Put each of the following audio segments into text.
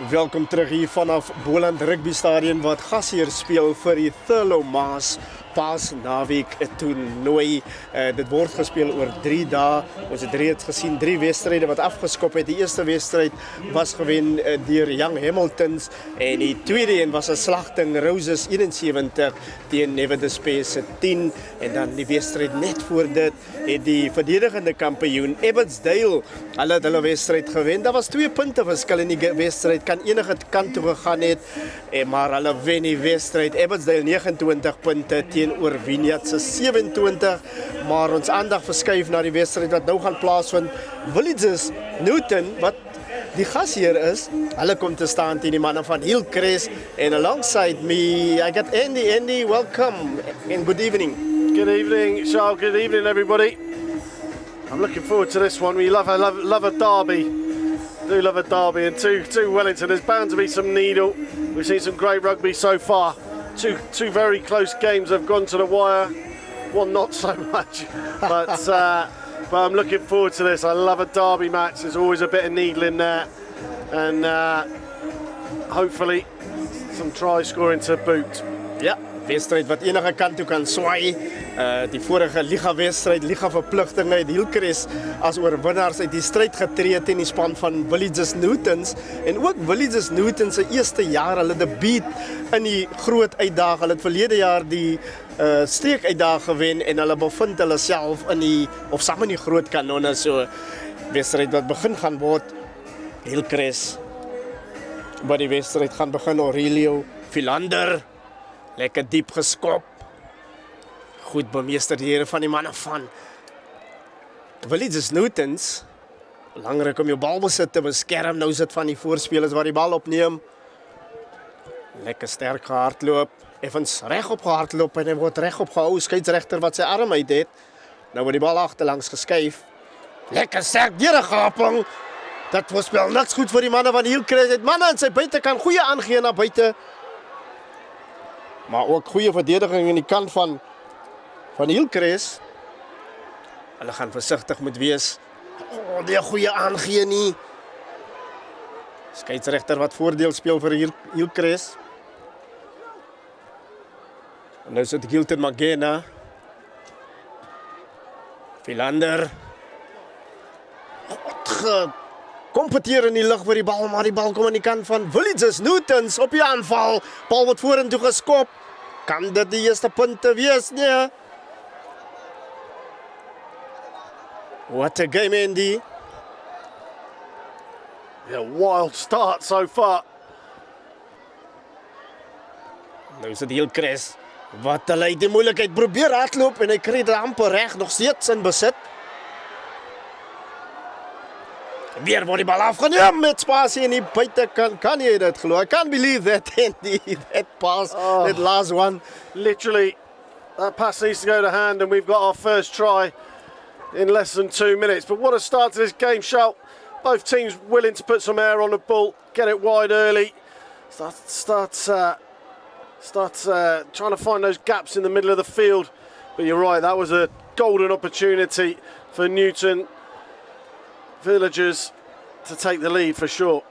Welkom terug hier vanaf Boland Rugby Stadion wat gasheer speel vir die Thurlow Marsh Paasnaweek toernooi. Dit word gespeel oor 3 dae. Ons het reeds gesien 3 wedstryde wat afgeskop het. Die eerste wedstryd was gewen deur Young Hamiltons en die tweede een was 'n slagting Roses 71 teen Nevertheless se 10 en dan die wedstryd net voor dit het die verdedigende kampioen Abbotsdale hulle wedstryd gewen. Daar was 2 punte verskil in die wedstryd, kan enige kant toe gegaan het, maar hulle wen die wedstryd. Abbotsdale 29 punte teenoor Vineyard se 27, maar ons aandag verskuif na die wedstryd wat nou gaan plaasvind. Hillies Newton wat die gasheer is, hulle kom te staan teen die manne van Hillcrest and alongside me I got Andy, welcome and good evening. Good evening, Charles. Good evening, everybody. I'm looking forward to this one. We love a derby. Do love a derby, and to Wellington. There's bound to be some needle. We've seen some great rugby so far. Two very close games have gone to the wire. One not so much, but I'm looking forward to this. I love a derby match. There's always a bit of needle in there, and hopefully some try scoring to boot. Ja, wedstryd wat enige kant toe kan swaai. Die vorige liga-wedstryd, liga-verpligtinge het Hillcrest as oorwinnaars uit die stryd getree teen die span van Hillies Newtons en ook Hillies Newtons se eerste jaar hulle debuut in die groot uitdaging. Hulle het verlede jaar die streek uitdaging gewen en hulle bevind hulle self in die of saam in die groot kanonne. So wedstryd wat begin gaan word Hillcrest. By die wedstryd gaan begin Aurelio Philander. Lekker diep geskop. Goed bemeester die heren van die manne van Hillies Newtons. Belangrik om jou balbesit te beskerm. Nou sit van die voorspelers wat die bal opneem. Lekker sterk gehardloop. Effens regop gehardloop en hy word regop gehou. Skeiedsregter wat sy arm uit het. Nou word die bal agterlangs geskuif. Lekker sterk deurgaping. Dat voorspel niks goed vir die manne van Hillcrest. Het manne in sy buitekant goeie aangee na buite. Maar ook goeie verdediging in die kant van Hillcrest. Hulle gaan versigtig moet wees. Die goeie aangee nie. Skeiedsregter wat voordeel speel vir Hillcrest. En nou sit Gilton Magena. Philander. Kompeteer in die lug vir die bal, maar die bal kom aan die kant van Hillies Newtons op die aanval. Bal word vorentoe geskop. Kan dit die eerste punte wees? Nee. What a game, Andy. Yeah, wild start so far. Nou is dit Hillcrest. Wat hulle die moeilikheid probeer hardloop en hy kry dit amper reg, nog steeds in besit. Weer word die bal afgeneem met spasie in die buitekant. Kan jy dit glo? I can't believe that, Andy. That pass, that last one. Literally, that pass needs to go to hand, and we've got our first try in less than 2 minutes. But what a start to this game, Shalt. Both teams willing to put some air on the ball, get it wide early, start trying to find those gaps in the middle of the field. But you're right, that was a golden opportunity for Newton Villagers to take the lead for sure.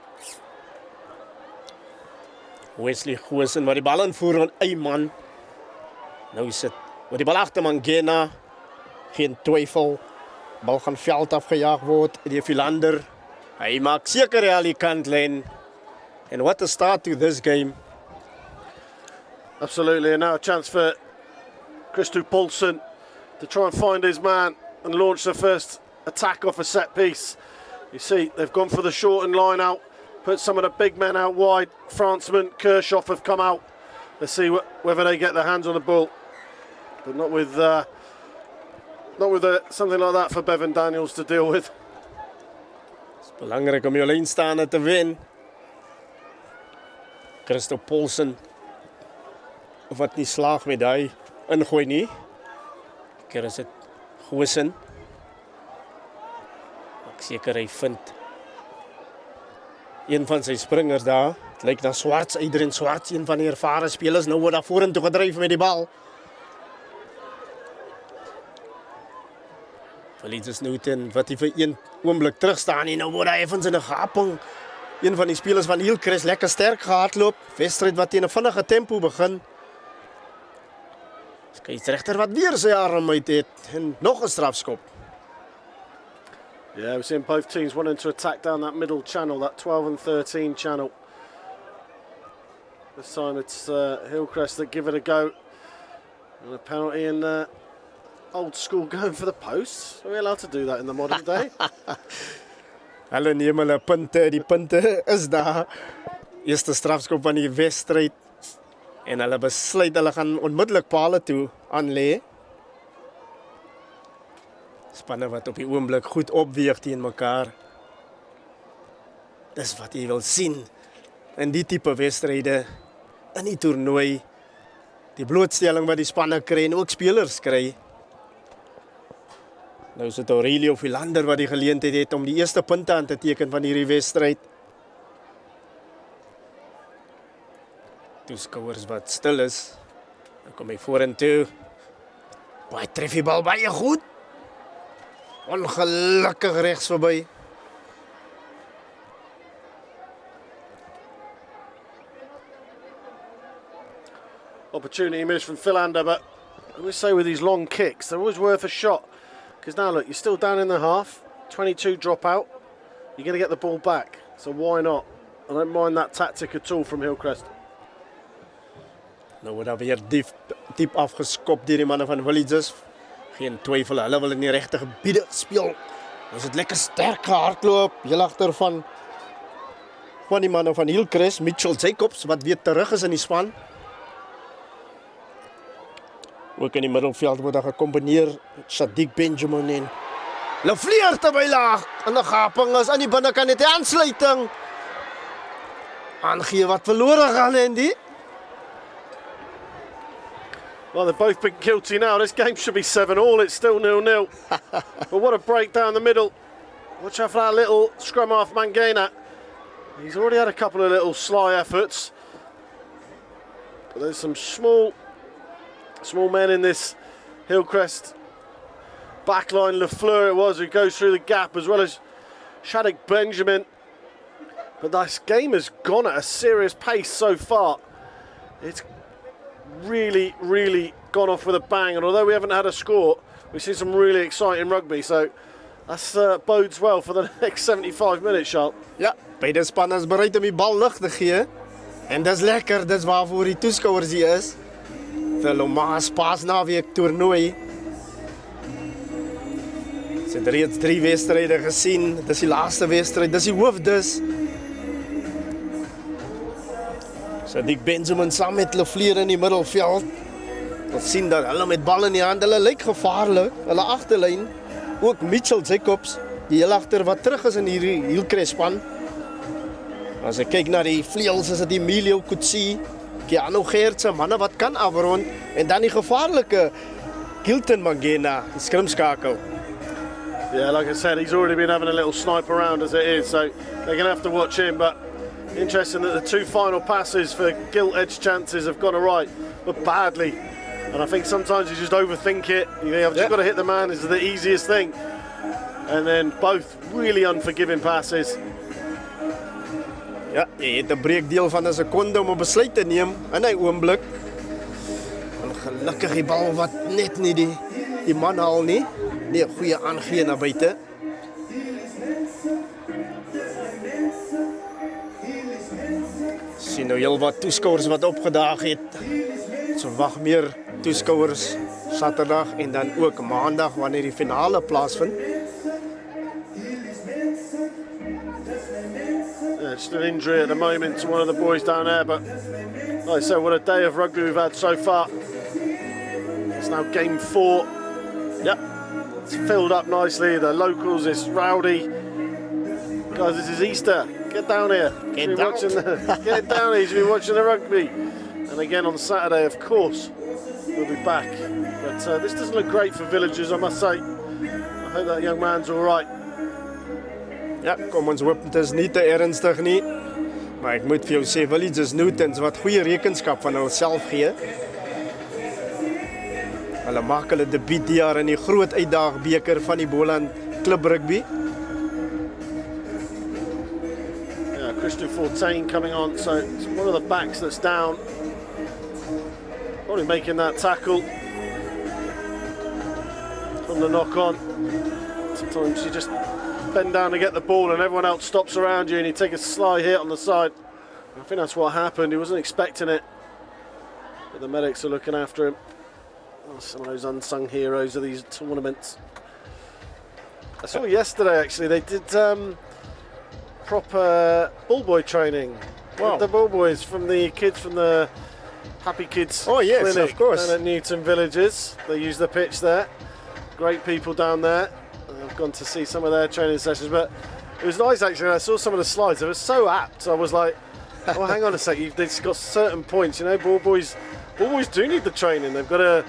Wesley Goosen wat die bal invoer aan Eyman. Nou sit met die bal agter Magena. Geen twyfel. Bal gaan veld afgejaag word deur Philander. Hy maak seker hy al die kantlyn. And what a start to this game. Absolutely, and now a chance for Christo Paulson to try and find his man and launch the first attack off a set piece. You see, they've gone for the shortened line out, put some of the big men out wide. Franceman, Kirchhoff have come out. Let's see whether they get their hands on the ball, but not with something like that for Bevan Daniels to deal with. It's belangrik om jou lynstaande te wen. Christo Paulson wat nie slaag met hy ingooi nie. Keer is dit Goosen. Seker hy vind een van sy springers daar. Het lyk na Swarts, Adrian Swarts, een van die ervare spelers. Nou word daar vorentoe gedryf met die bal. Hillies Newton wat hy vir een oomblik terug staan en nou word hy effens in 'n gaping Een van die spelers van Hillcrest lekker sterk gehardloop. Wedstryd wat teen 'n vinnige tempo begin. Skeieregter wat weer sy arm uit het en nog 'n strafskop. Yeah, we're seeing both teams wanting to attack down that middle channel, that 12 and 13 channel. This time it's Hillcrest that give it a go. And a penalty in old school going for the posts. Are we allowed to do that in the modern day? Hulle neem hulle punte, die punte is daar. Eerste strafskop van die wedstryd. En hulle besluit hulle gaan onmiddellik pale toe aanlê. Spanne wat op die oomblik goed opweeg teen mekaar. Dis wat jy wil sien in die tipe wedstryde in die toernooi. Die blootstelling wat die spanne kry en ook spelers kry. Nou is dit Aurelio Philander wat die geleentheid het om die eerste punte aan te teken van hierdie wedstryd. Toeskouers wat stil is. Dan kom hy vorentoe. Baie tref die bal baie goed. Ongelukkig regs verby. Opportunity missed from Philander, but I always say with these long kicks, they're always worth a shot. Because now look, you're still down in the half, 22 drop out, you're going to get the ball back, so why not? I don't mind that tactic at all from Hillcrest. Nou word daar weer diep afgeskop deur die manne van Hillies. Geen twyfel, hulle wil in die regte gebiede speel. Ons het lekker sterk gehardloop, heel agter van die manne van Hillcrest, Mitchell Jacobs wat weer terug is in die span. Ook in die middelveld word daar gekombineer Sadiq Benjamin en Lafleur terwyl laag aan die gaping is aan die binnekant net die aansluiting. Aangee wat verlore gaan en die. Well, they've both been guilty now. This game should be 7-7. It's still 0-0. But what a break down the middle. Watch out for that little scrum half Mangena. He's already had a couple of little sly efforts. But there's some small men in this Hillcrest backline. Lafleur it was who goes through the gap, as well as Sadiq Benjamin. But this game has gone at a serious pace so far. It's really gone off with a bang, and although we haven't had a score, we've seen some really exciting rugby, so that bodes well for the next 75 minutes, Charles. Ja, beide spanne is bereid om die bal lig te gee. En dis lekker, dis waarvoor die toeskouers hier is. Thurlow Marsh paasnaweek toernooi. Ons het reeds 3 wedstryde gesien. Dis die laaste wedstryd, dis die hoofdus. Sadiq Benjamin saam met Lafleur in die middelveld. Ons sien dat hulle met bal in die hand, hulle lyk gevaarlik. Hulle agterlyn, ook Mitchell Jacobs, die heel agter wat terug is in hierdie Hillcrest span. As ek kyk na die vleuels, is dit Emilio Kutsi, Keanu Geertse, manne wat kan afrond, en dan die gevaarlike Gilton Mangena, die skrimskakel. Yeah, like I said, he's already been having a little snipe around as it is, so they're going to have to watch him, but interesting that the 2 final passes for gilt-edged chances have gone right, but badly. And I think sometimes you just overthink it. You know, I've just got to hit the man, is the easiest thing. And then both really unforgiving passes. Ja, jy het 'n breekdeel van 'n sekonde om 'n besluit te neem in 'n oomblik. En gelukkig die bal wat net nie die man haal nie. Nee, goeie aangee na buite. Sien nou heel wat toeskouers wat opgedaag het. Ons verwag meer toeskouers Saterdag en dan ook Maandag wanneer die finale plaasvind. Yeah, just an injury at the moment to one of the boys down there, but like I said, what a day of rugby we've had so far. It's now game 4. Yep, it's filled up nicely. The locals, it's rowdy. Guys, this is Easter. Get down here. Get down. Get down here. You should be watching the rugby. And again on Saturday, of course, we'll be back. But this doesn't look great for Villagers, I must say. I hope that young man's all right. Ja, kom ons hoop dit is nie te ernstig nie. Maar ek moet vir jou sê, Villagers Newtons wat goeie rekenskap van hulself gee. Hulle maak hulle debuut die jaar in die groot uitdagbeker van die Boland Klub Rugby. Christian Fortain coming on, so it's one of the backs that's down. Probably making that tackle from the knock on. Sometimes you just bend down to get the ball and everyone else stops around you and you take a sly hit on the side. I think that's what happened. He wasn't expecting it, but the medics are looking after him. Oh, some of those unsung heroes of these tournaments. I saw yesterday actually they did proper ball boy training. Wow. The ball boys from the kids from the Happy Kids yes, clinic of course. down at Newton Villages. They use the pitch there. Great people down there. I've gone to see some of their training sessions, but it was nice actually. I saw some of the slides. They were so apt. I was like, oh, hang on a sec. They've got certain points. You know, ball boys do need the training. They've got to.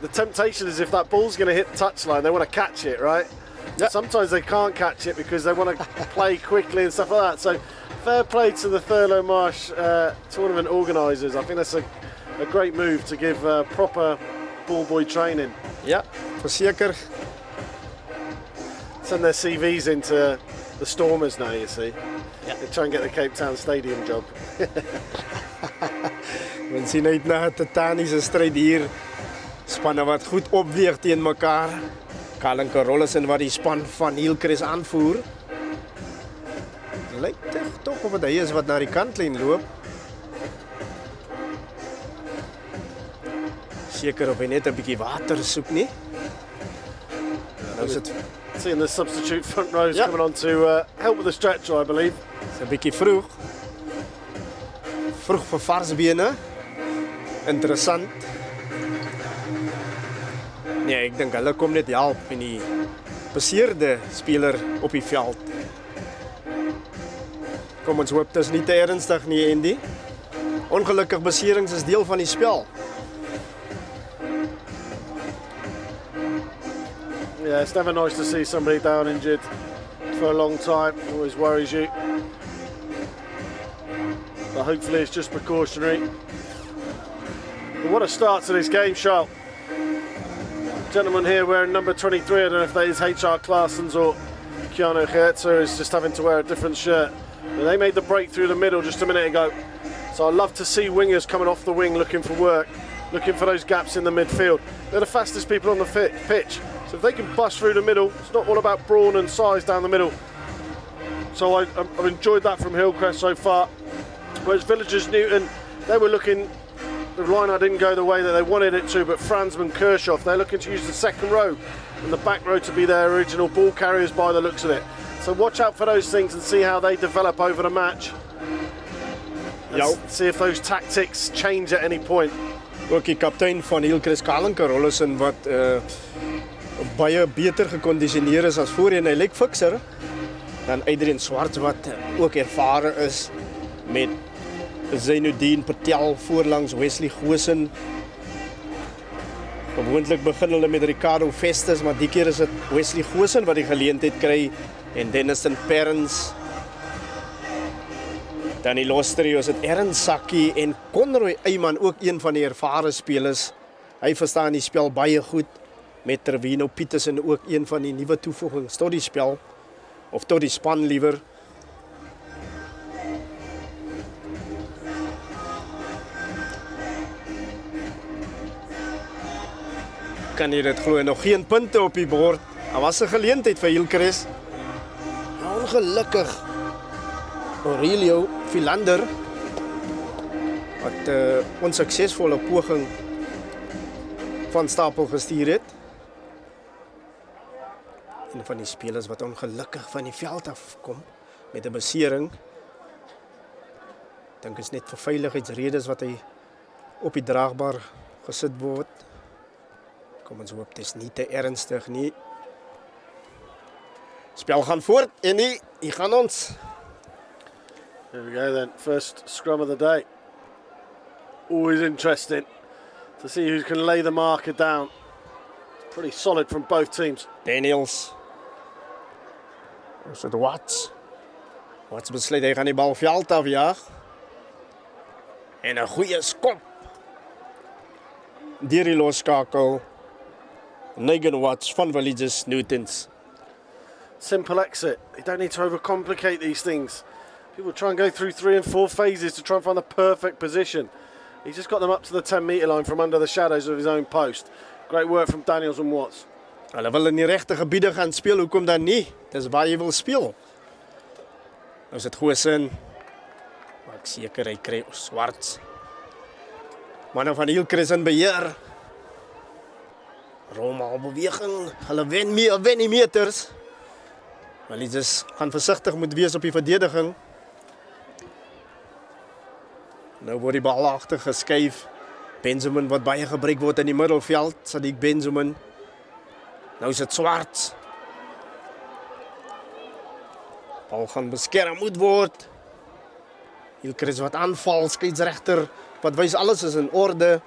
The temptation is if that ball's going to hit the touchline, they want to catch it, right? Yep. Sometimes they can't catch it because they want to play quickly and stuff like that. So fair play to the Thurlow Marsh tournament organisers. I think that's a great move to give proper ball boy training. Ja, verseker. Send their CVs into the Stormers now, you see. Ja. They try and get the Cape Town Stadium job. Men sien uit na 'n titaniese stryd hier. Spanne wat goed opweeg teen mekaar. Colin Carrollison wat die span van Hillcrest aanvoer. Lyk tog of dit hy is wat na die kantlyn loop. Seker of hy net 'n bietjie water soek nie. Nou is dit Seeing the substitute front rows Yep. coming on to help with the stretcher, I believe. 'n bietjie vroeg. Vroeg vir vars bene. Interessant. Nee, ek dink hulle kom net help en die beseerde speler op die veld. Kom ons hoop dit is nie te ernstig nie, Andy. Ongelukkig beserings is deel van die spel. Yeah, it's never nice to see somebody down injured for a long time. Always worries you. But hopefully it's just precautionary. But what a start to this game, Charles. Gentleman here wearing number 23, I don't know if that is HR Claessens or Keanu Hertzer is just having to wear a different shirt. But they made the break through the middle just a minute ago. So I love to see wingers coming off the wing looking for work, looking for those gaps in the midfield. They're the fastest people on the pitch. So if they can bust through the middle, it's not all about brawn and size down the middle. So I've enjoyed that from Hillcrest so far. Whereas Villagers Newton, they were looking, the line didn't go the way that they wanted it to, but Fransman, Kirchhoff, they're looking to use the second row and the back row to be their original ball carriers by the looks of it. So watch out for those things and see how they develop over the match. See if those tactics change at any point. Ook die kaptein van Hillcrest, Colin Carrollison, wat baie beter gekondisioneer is as voorheen. Hy lyk fikser dan Adrian Swarts wat ook ervare is met Zainuddin Patel voorlangs Wesley Goosen. Gewoonlik begin hulle met Ricardo Festus, maar die keer is dit Wesley Goosen wat die geleentheid kry en Denniston Perrins. Dan die Lostrio is dit Aaron Sakkie en Conroy Eyman, ook een van die ervare spelers. Hy verstaan die spel baie goed. Met Terwino Petersen ook een van die nuwe toevoegings tot die spel of tot die span liewer. Kan jy dit glo, nog geen punte op die bord. Daar was 'n geleentheid vir Hillcrest. Ongelukkig Aurelio Philander wat 'n onsuksesvolle poging van stapel gestuur het. Een van die spelers wat ongelukkig van die veld afkom met 'n besering. Dink is net vir veiligheidsredes wat hy op die draagbaar gesit word. Kom ons hoop dit is nie te ernstig nie. Spel gaan voort en hier gaan ons. There we go then, first scrum of the day. Always interesting to see who can lay the marker down. It's pretty solid from both teams. Daniels. Is dit Watts? Watts besluit hy gaan die bal veld afjaag. En 'n goeie skop. Deur die losskakel. Negan Watts van Villagers Newtons. Simple exit. You don't need to overcomplicate these things. People try and go through 3 and 4 phases to try and find the perfect position. He's just got them up to the 10-metre line from under the shadows of his own post. Great work from Daniels and Watts. Hulle wil in die regte gebiede gaan speel, hoekom dan nie? Dis waar jy wil speel. Nou is dit Goosen. Maar ek seker hy kry Swarts. Manne van Hillcrest in beheer. Romal beweging. Hulle wen nie meters. Maar Hillies gaan versigtig moet wees op die verdediging. Nou word die bal agter geskuif. Benjamin wat baie gebruik word in die middelveld, Sadiq Benjamin. Nou is dit Swarts. Bal gaan beskerm moet word. Hillcrest wat aanval, skeieregter wat wys alles is in orde.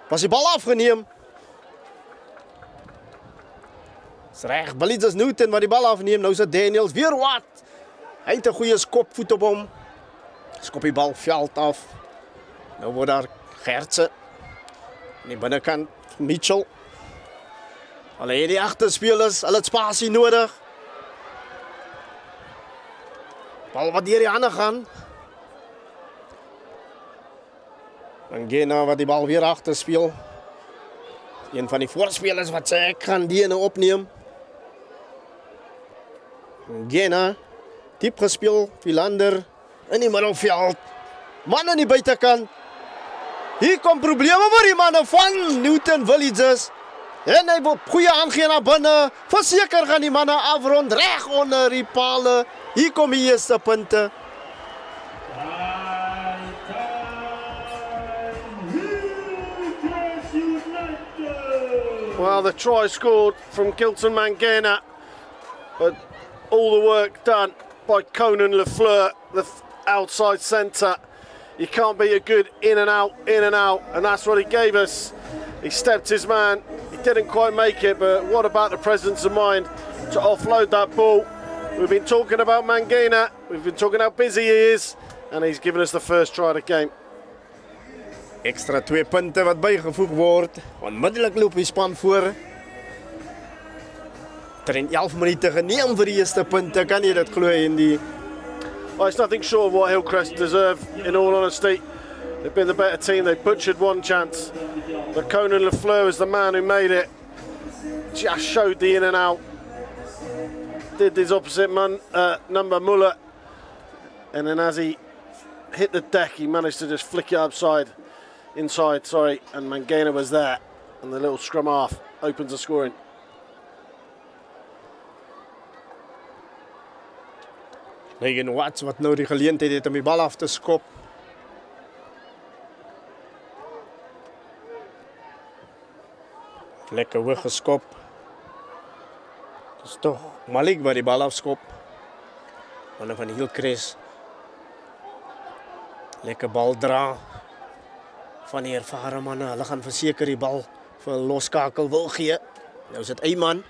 Was die bal afgeneem? Is reg, Hillies Newton wat die bal afneem, nou is dit Daniels weer wat. Hy het 'n goeie skopvoet op hom. Skop die bal veld af. Nou word daar Gertse. Aan die binnekant Mitchell. Hulle het die agterspelers, hulle het spasie nodig. Bal wat deur die hande gaan. Mangena wat die bal weer agter speel. Een van die voorspelers wat sê ek gaan die ene opneem. Mangena diep gespeel, Philander in die middelveld. Man aan die buitekant. Hier kom probleme vir die manne van Newton Hillies. En hy wil goeie aangee na binne. Verseker gaan die manne afrond reg onder die pale. Hier kom die eerste punte. Well, the try scored from Gilton Mangena, but all the work done by Conan Lafleur, the outside centre. You can't beat a good in and out, and that's what he gave us. He stepped his man, he didn't quite make it, but what about the presence of mind to offload that ball? We've been talking about Mangena, we've been talking how busy he is, and he's given us the first try of the game. Extra 2 punte wat bygevoeg word. Onmiddellik loop die span voor. Er in 11 minute geneem vir die eerste punte. Kan jy dit glo in die... Well, it's nothing short of what Hillcrest deserve, in all honesty. They've been the better team, they butchered one chance. But Conan Lafleur is the man who made it. Just showed the in and out. Did his opposite number, Muller. And then as he hit the deck, he managed to just flick it inside, and Mangena was there. And the little scrum half opens the scoring. Megan Watts wat nou die geleentheid het om die bal af te skop. Lekker hoog geskop. Dis tog Malik wat die bal afskop. Manne van Hillcrest. Lekker bal dra. Van die ervare manne, hulle gaan verseker die bal vir loskakel wil gee. Nou is dit Eyman.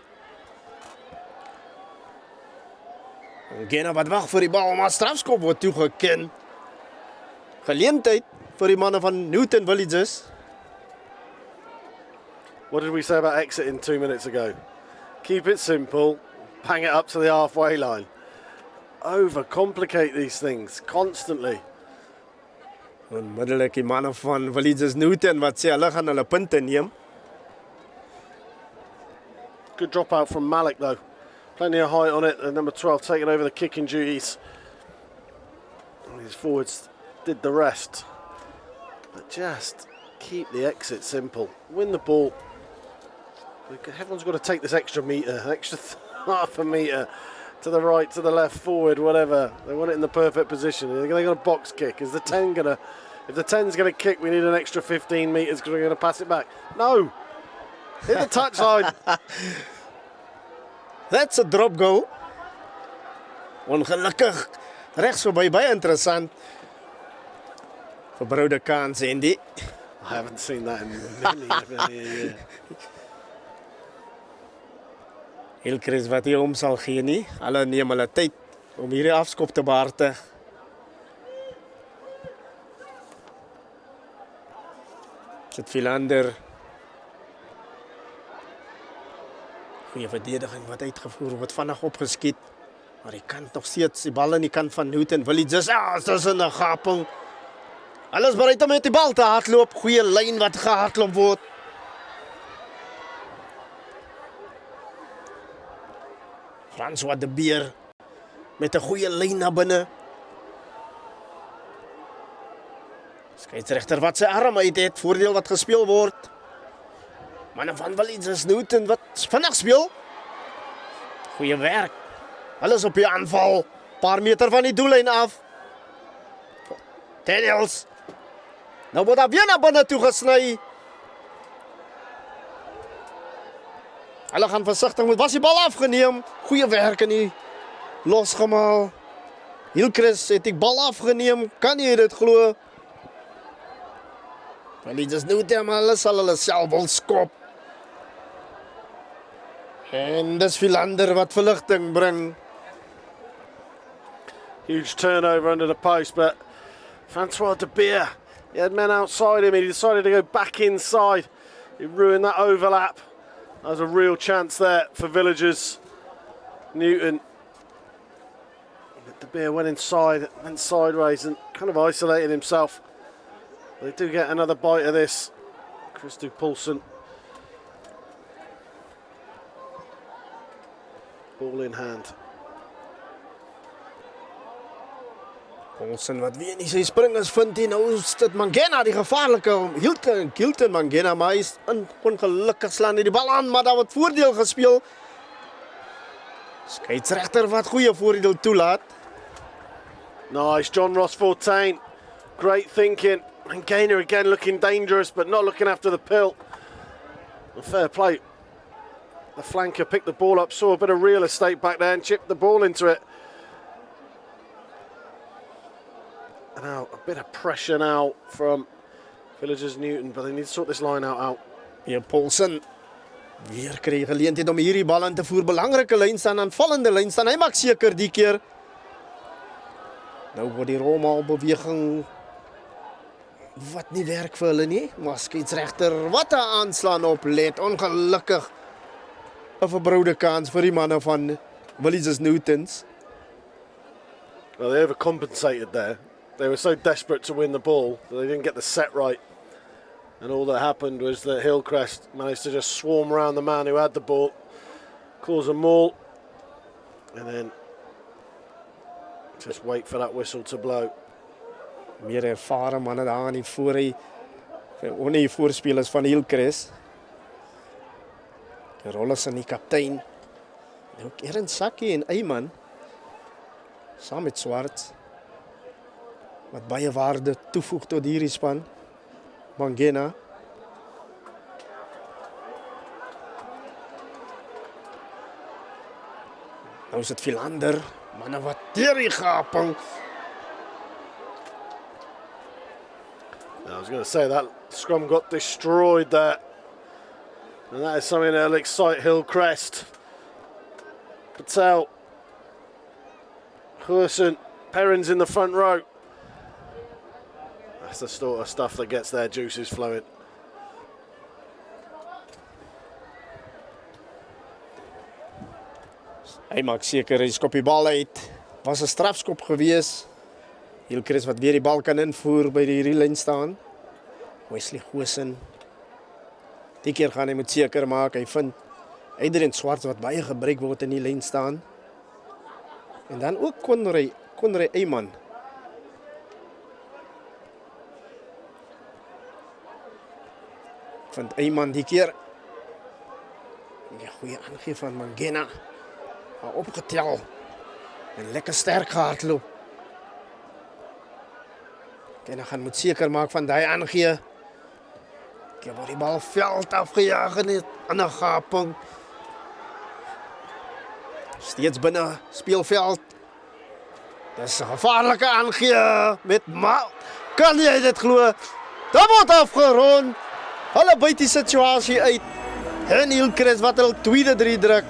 Mangena wat wag vir die bal, maar strafskop word toegeken. Geleentheid vir die manne van Newton Hillies. What did we say about exiting 2 minutes ago? Keep it simple, bang it up to the halfway line. Overcomplicate these things constantly. Onmiddellik die manne van Hillies Newton wat sê hulle gaan hulle punte neem. Good drop out from Malik though. Plenty of height on it, and number 12 taking over the kicking duties. And his forwards did the rest. But just keep the exit simple. Win the ball. Everyone's got to take this extra metre, extra half a metre to the right, to the left, forward, whatever. They want it in the perfect position. They're going to box kick. Is the 10 going to... If the 10's going to kick, we need an extra 15 metres because we're going to pass it back. No! Hit the touchline. That's a drop goal. Ongelukkig regs verby, baie interessant. Verbroude kans, Andy. I haven't seen that in many years. Hillcrest wat hier om sal gee nie. Hulle neem hulle tyd om hierdie afskop te behartig. Sit Philander. Goeie verdediging wat uitgevoer word, vinnig opgeskiet. Maar die kant nog steeds, die bal aan die kant van Newton. Wil hy just, dis in 'n gaping. Alles bereid om met die bal te hardloop. Goeie lyn wat gehardloop word. François de Beer met 'n goeie lyn na binne. Skeieregter wat sy arm uit het, voordeel wat gespeel word. Manne van Willies Newton wat vinnig speel. Goeie werk. Alles op die aanval. Paar meter van die doellyn af. Daniels. Nou word daar weer na binne toe gesny. Hulle gaan versigtig moet. Was die bal afgeneem. Goeie werk in die losgemaal. Hillcrest het die bal afgeneem. Kan jy dit glo? Willies Newton, maar hulle sal hulle self wil skop. En dis Philander wat verligting bring. Huge turnover under the post, but Francois de Beer, he had men outside him. He decided to go back inside. He ruined that overlap. That was a real chance there for Villagers. Newton. But de Beer went inside, went sideways and kind of isolated himself. They do get another bite of this. Christo Poulsen. Ball in hand. Poulsen wat weer nie sy springers vind nie. Nou is dit Mangena die gevaarlike Hilton Mangena, maar hy is ongelukkig slaan hy die bal aan, maar daar word voordeel gespeel. Skeieregter wat goeie voordeel toelaat. Nice, John Ross 14. Great thinking. Mangena again looking dangerous, but not looking after the pill. Well, fair play. The flanker picked the ball up, saw a bit of real estate back there and chipped the ball into it. And now a bit of pressure now from Villagers Newton, but they need to sort this line out. Hier Poulsen weer kry geleentheid om hierdie bal aan te voer. Belangrike lyn staan, aanvallende lyn staan. Hy maak seker die keer. Nou word die Roma beweging wat nie werk vir hulle nie. Maar skeieregter wat 'n aanslaan op let. Ongelukkig 'n verbroude kans vir die manne van Willies Newtons. Well, they overcompensated there. They were so desperate to win the ball that they didn't get the set right. And all that happened was that Hillcrest managed to just swarm around the man who had the ball, cause a maul, and then just wait for that whistle to blow. Meer ervare manne daar aan die voor hy die voorspelers van Hillcrest. Die Rollers en die kaptein. Nou Eren Sakkie en Eyman saam met Swart wat baie waarde toevoeg tot hierdie span. Mangena. Nou is dit Philander, manne wat deur die gaping. I was going to say that scrum got destroyed there. And that is something that'll excite Hillcrest. Patel. Hurson. Perrin's in the front row. That's the sort of stuff that gets their juices flowing. Hy maak seker hy skop die bal uit. Was 'n strafskop gewees. Hillcrest wat weer die bal kan invoer by die lyn staan. Wesley Goosen. Die keer gaan hy moet seker maak hy vind Adrian Swart wat baie gebruik word in die lyn staan. En dan ook Conrad Eyman. Vind Eyman die keer. Ja, goeie aangee van Mangena. Maar opgetel. En lekker sterk gehardloop. En dan gaan moet seker maak van daai aangee. Ek heb die bal veld afgejaag en aan 'n gaping. Steeds binne speelveld. Dis 'n gevaarlike aangee met kan jy dit glo? Daar word afgerond. Hulle byt die situasie uit. En Hillcrest wat hulle tweede 3 druk.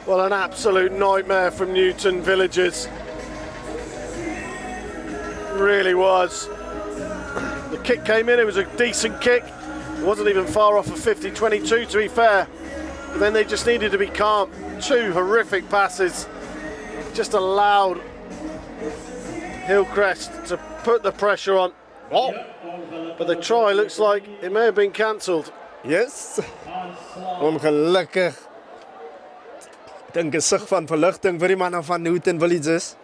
Well, an absolute nightmare from Newton Villagers. Really was. The kick came in, it was a decent kick. It wasn't even far off of 50-22 to be fair. But then they just needed to be calm. 2 horrific passes. Just allowed Hillcrest to put the pressure on. Oh, but the try looks like it may have been cancelled. Yes. Ongelukkig. Dink 'n sig van verligting vir die manne van Newton Villages.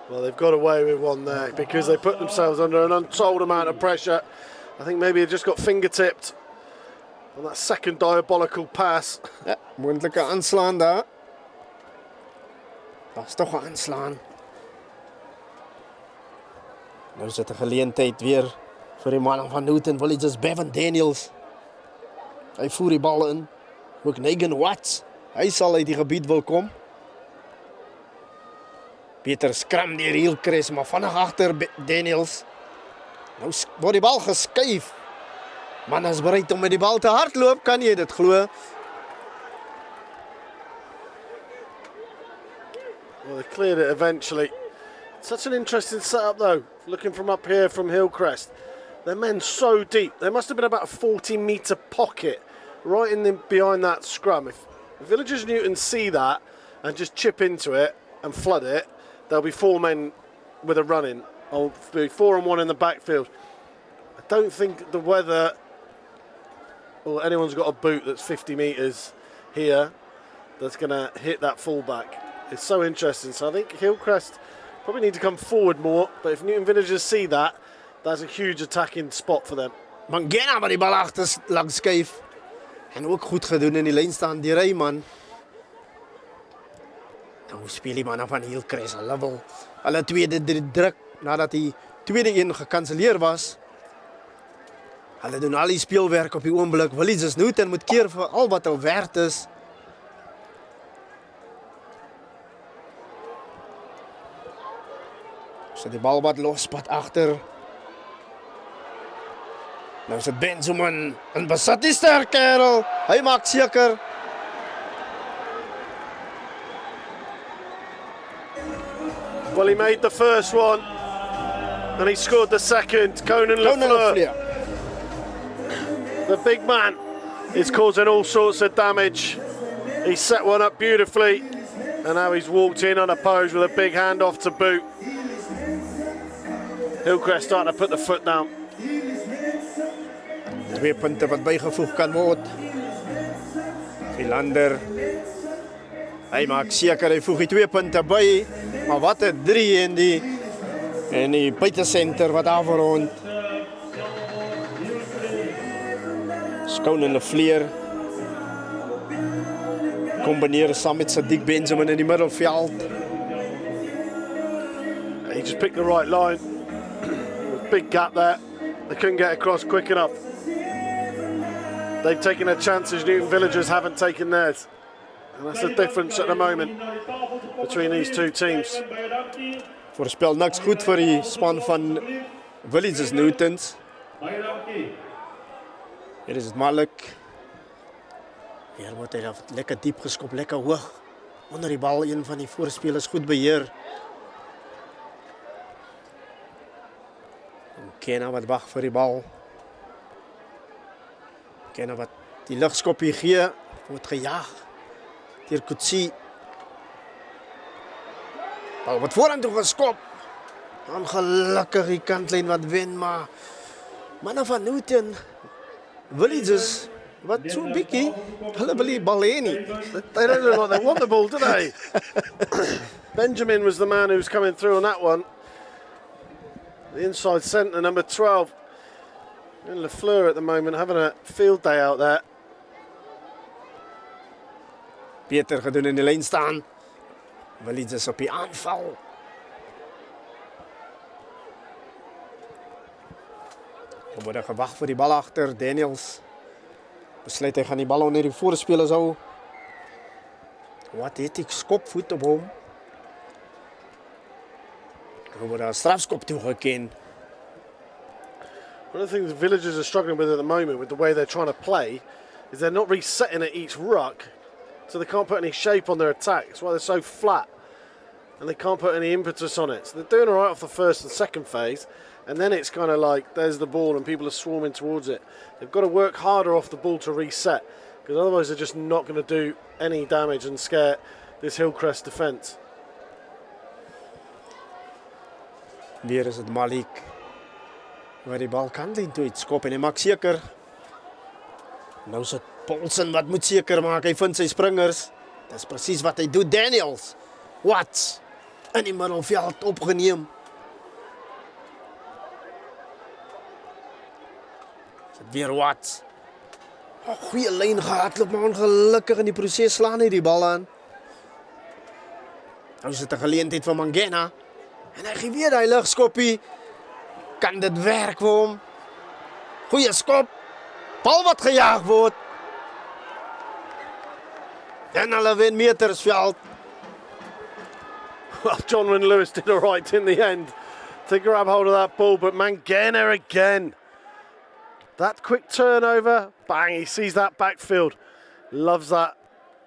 Well, they've got away with one there because they put themselves under an untold amount of pressure. I think maybe they just got fingertipped on that second diabolical pass. Ja, moontlike aanslaan daar. Daar's tog 'n aanslaan. Nou is dit 'n geleentheid weer vir die man van Newton Villages, Bevan Daniels. Hy voer die bal in. Ook Negan Watts. Hy sal uit die gebied wil kom. Peter skram deur Hillcrest, maar vinnig agter Daniels. Nou word die bal geskuif. Man is bereid om met die bal te hardloop, kan jy dit glo? Well, they cleared it eventually. Such an interesting setup though, looking from up here from Hillcrest. Their men so deep. There must have been about a 40-metre pocket right in behind that scrum. If Villagers Newton see that and just chip into it and flood it, there'll be 4 men with a run in. I'll be 4 and 1 in the backfield. I don't think the weather or anyone's got a boot that's 50 metres here that's going to hit that fullback. It's so interesting. So I think Hillcrest probably need to come forward more, but if Newton Villagers see that, that's a huge attacking spot for them. Mangena wat die bal agter langs skuif. En ook goed gedoen in die lyn staan deur hy man. Nou speel die manne van Hillcrest level. Hulle tweede druk nadat die tweede een gekanselleer was. Hulle doen al die speelwerk op die oomblik. Villages Newton moet keer vir al wat hulle werd is. So die bal wat lospad agter. Nou is dit Benjamin en besit die sterk kerel. Hy maak seker. Well, he made the first one and he scored the second. Conan Lafleur, the big man, is causing all sorts of damage. He set one up beautifully and now he's walked in unopposed with a big handoff to boot. Hillcrest starting to put the foot down. 2 punte wat bygevoeg kan word. Philander. Hy maak seker hy voeg die 2 punte by, maar wat 'n 3 in die buitesenter wat afrond. Conan Lafleur kombineer saam met Sadiq Benjamin in die middelveld. He just picked the right line. Big gap there. They couldn't get across quick enough. They've taken their chances. Newton Villagers haven't taken theirs. And that's the difference at the moment between these two teams. Voorspel niks goed vir die span van Villages Newtons. Hier is het Malik. Hier wordt hij lekker diep geskopt, lekker hoog. Onder die bal, een van die voorspelers goed beheer. Kenna wat wacht voor die bal. Kenna wat die luchtskopje gee, wordt gejaagd. Hier Kutsi. Bal wat voorhand toe geskop. Ongelukkig die kantlijn wat wen, maar mannen van Newton, Villages, wat zo'n bikkie, hulle wil die bal heen nie. They don't look like they want the ball, do they? Benjamin was the man who was coming through on that one. The inside centre, number 12. And Lafleur at the moment having a field day out there. Peter gedoen in die lijn staan. Villages op die aanval. Er wordt gewacht voor die bal achter. Daniels besluit hij gaan die bal onder die voorspelers hou. Wat het ik skopvoet op hom. Er wordt een strafskop toegekend. One of the things the Villagers are struggling with at the moment, with the way they're trying to play, is they're not resetting at each ruck, so they can't put any shape on their attack. That's why they're so flat. and they can't put any impetus on it. So they're doing all right off the first and second phase, and then it's kind of like there's the ball and people are swarming towards it. They've got to work harder off the ball to reset, because otherwise they're just not going to do any damage and scare this Hillcrest defence. Weer is dit Malik waar die bal kan doen toe iets skop en hy maak seker. Nou is dit Paulsen wat moet seker maak, hy vind sy springers. Dis presies wat hy doen. Daniels, wat? In die middelveld opgeneem. Is dit weer wat? Goeie lyn gehardloop, maar ongelukkig in die proses slaan hy die bal aan. Nou is dit 'n geleentheid vir Mangena. En hy gee weer die ligskoppie. Kan dit werk vir hom? Goeie skop. Bal wat gejaag word. En hulle wen metersveld. Well, John Wynne Lewis did all right in the end to grab hold of that ball, but Mangena again. That quick turnover, bang, he sees that backfield. Loves that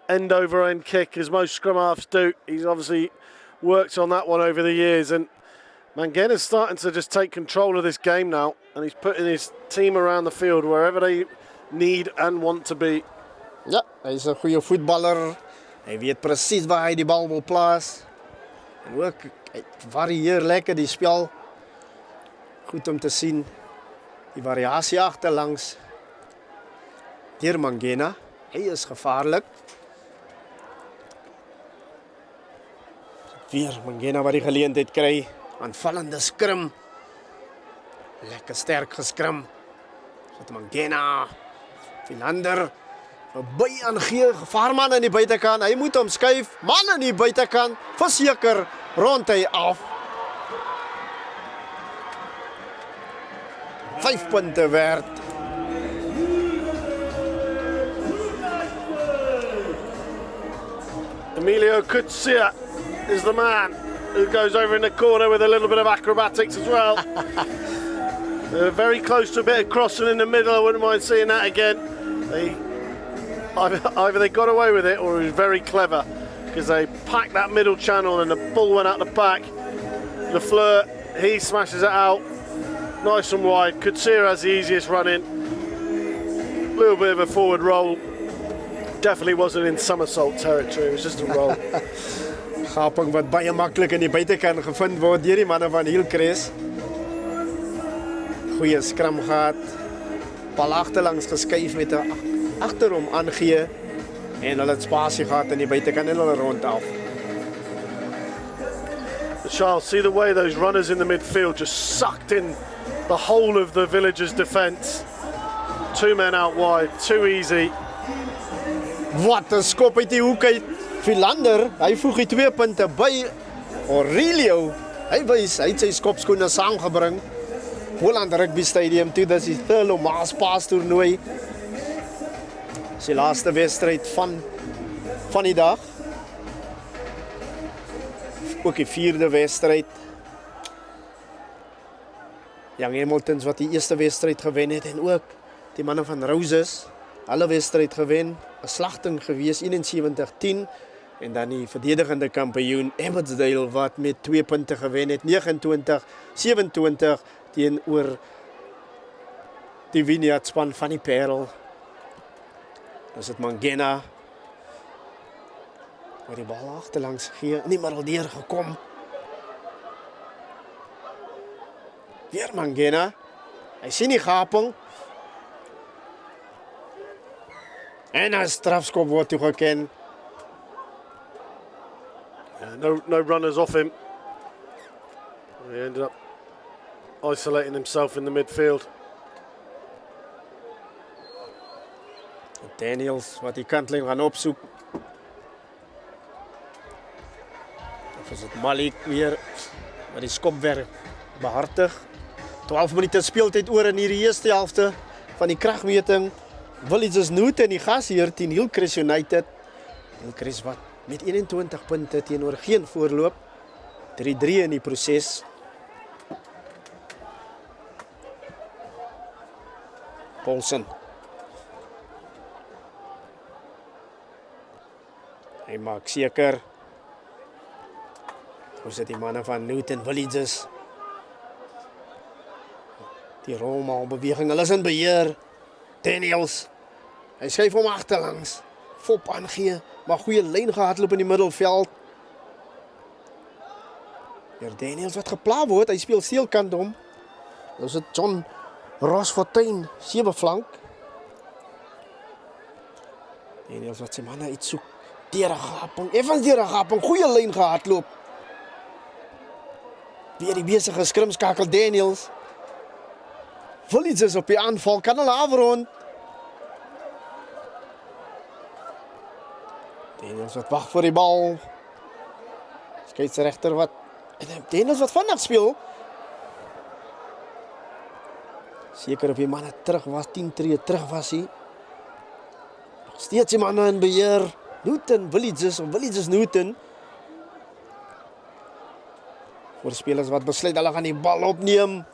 end over end kick, as most scrum halves do. He's obviously worked on that one over the years, and Mangena's starting to just take control of this game now, and he's putting his team around the field wherever they need and want to be. Ja, hy is 'n goeie voetballer. Hy weet presies waar hy die bal wil plaas. En ook, hy varieer lekker die spel. Goed om te sien. Die variasie agterlangs. Deur Mangena. Hy is gevaarlik. Weer Mangena wat die geleentheid kry. Aanvallende skrim. Lekker sterk geskrim. Sit Mangena. Philander. By aangee, gevaarman aan die buitekant. Hy moet hom skuif. Man aan die buitekant. Verseker rond hy af. 5 punte werd. Emilio Kutsia is the man who goes over in the corner with a little bit of acrobatics as well. They're very close to a bit of crossing in the middle. I wouldn't mind seeing that again. Either they got away with it or it was very clever, because they packed that middle channel and the ball went out the back. Lafleur, he smashes it out. Nice and wide. Kutsia has the easiest run in. A little bit of a forward roll. Definitely wasn't in somersault territory, it was just a roll. Gaping wat baie maklik in die buitekant gevind word deur die manne van Hillcrest. Goeie skram gehad. Bal agterlangs geskuif met 'n agterom aangee en hulle het spasie gehad in die buitekant en hulle rond af. Charles, see the way those runners in the midfield just sucked in the whole of the Villagers' defence. 2 men out wide, too easy. Wat 'n skop uit die hoek uit. Philander, hy voeg die 2 punte by. Aurelio, hy het sy skopskoene saamgebring. Holland Rugby Stadium toe, dis die Thurlow Marsh Paas toernooi. Dis die laaste wedstryd van die dag. Ook die 4de wedstryd. Young Hamiltons wat die eerste wedstryd gewen het en ook die manne van Roses, hulle wedstryd gewen. 'n Slagting gewees 71-10 en dan die verdedigende kampioen Abbotsdale wat met 2 punte gewen het 29-27 teenoor die Vineyard span van die Parel. Dis dit Mangena wat die bal agterlangs gee, nie maar al deur gekom. Weer Mangena. Hy sien die gaping. En 'n strafskop word toegeken. Yeah, no runners off him. He ended up isolating himself in the midfield. Daniels wat die kantlyn gaan opsoek. Of is dit Malik weer wat die skopwerk behartig. 12 minute speeltyd oor in hierdie eerste helfte van die kragmeting. Villages Noot en die gasheer teen Hillcrest United. Hillcrest wat met 21 punte teenoor geen voorloop. 3-3 in die proses. Paulsen. Hy maak seker. Nou sit die manne van Newton Villages. Die Roma beweging, hulle is in beheer. Daniels. Hy skuif hom agterlangs. Fop aangee, maar goeie lyn gehardloop in die middelveld. Hier Daniels wat gepla word, hy speel steelkant om. Nou is dit John Rossfontein, 7 flank. Daniels wat sy manne iets soek. Deur 'n gaping, effens deur 'n gaping, goeie lyn gehardloop. Weer die besige skrimskakel Daniels. Villages op die aanval, kan hulle afrond. Daniels wat wag vir die bal. Skeieregter wat Daniels wat vinnig speel. Seker op die manne terug was, 10 tree terug was hy. Nog steeds die manne in beheer. Newton Villages of Villages Newton. Voor spelers wat besluit hulle gaan die bal opneem.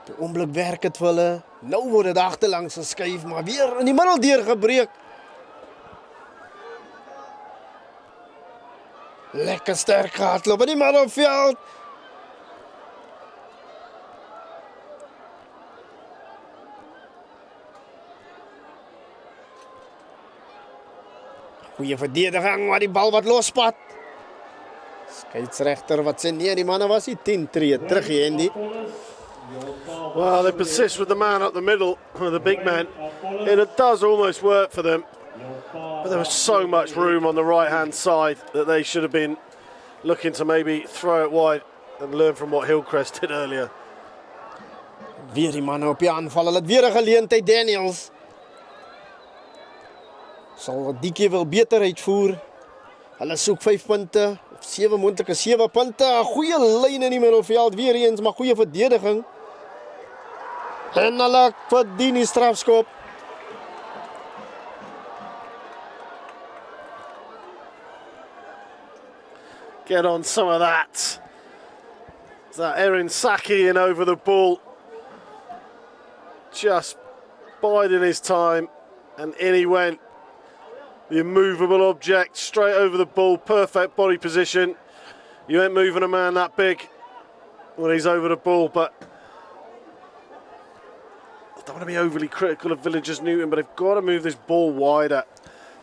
Die oomblik werk dit vir hulle. Nou word dit agterlangs geskuif, maar weer in die middel deurgebreek. Lekker sterk gehardloop in die middelveld. Goeie verdediging, maar die bal wat lospad. Skeieregter wat sê nee, die manne was nie 10 tree terug hier, Andy. Well, they persist with the man up the middle, the big man. And it does almost work for them. But there was so much room on the right-hand side that they should have been looking to maybe throw it wide and learn from what Hillcrest did earlier. Weer die manne op die aanval, hulle het weer 'n geleentheid, Daniels. Sal die keer wel beter uitvoer. Hulle soek 5 punte, 7 moontlike 7 punte. 'n Goeie lyn in die middelveld, weer eens, maar goeie verdediging. En hulle verdien die strafskop. Get on some of that. Is that Erin Saki in over the ball? Just biding his time, and in he went. The immovable object straight over the ball, perfect body position. You ain't moving a man that big when he's over the ball, but I don't want to be overly critical of Villagers Newton, but they've got to move this ball wider.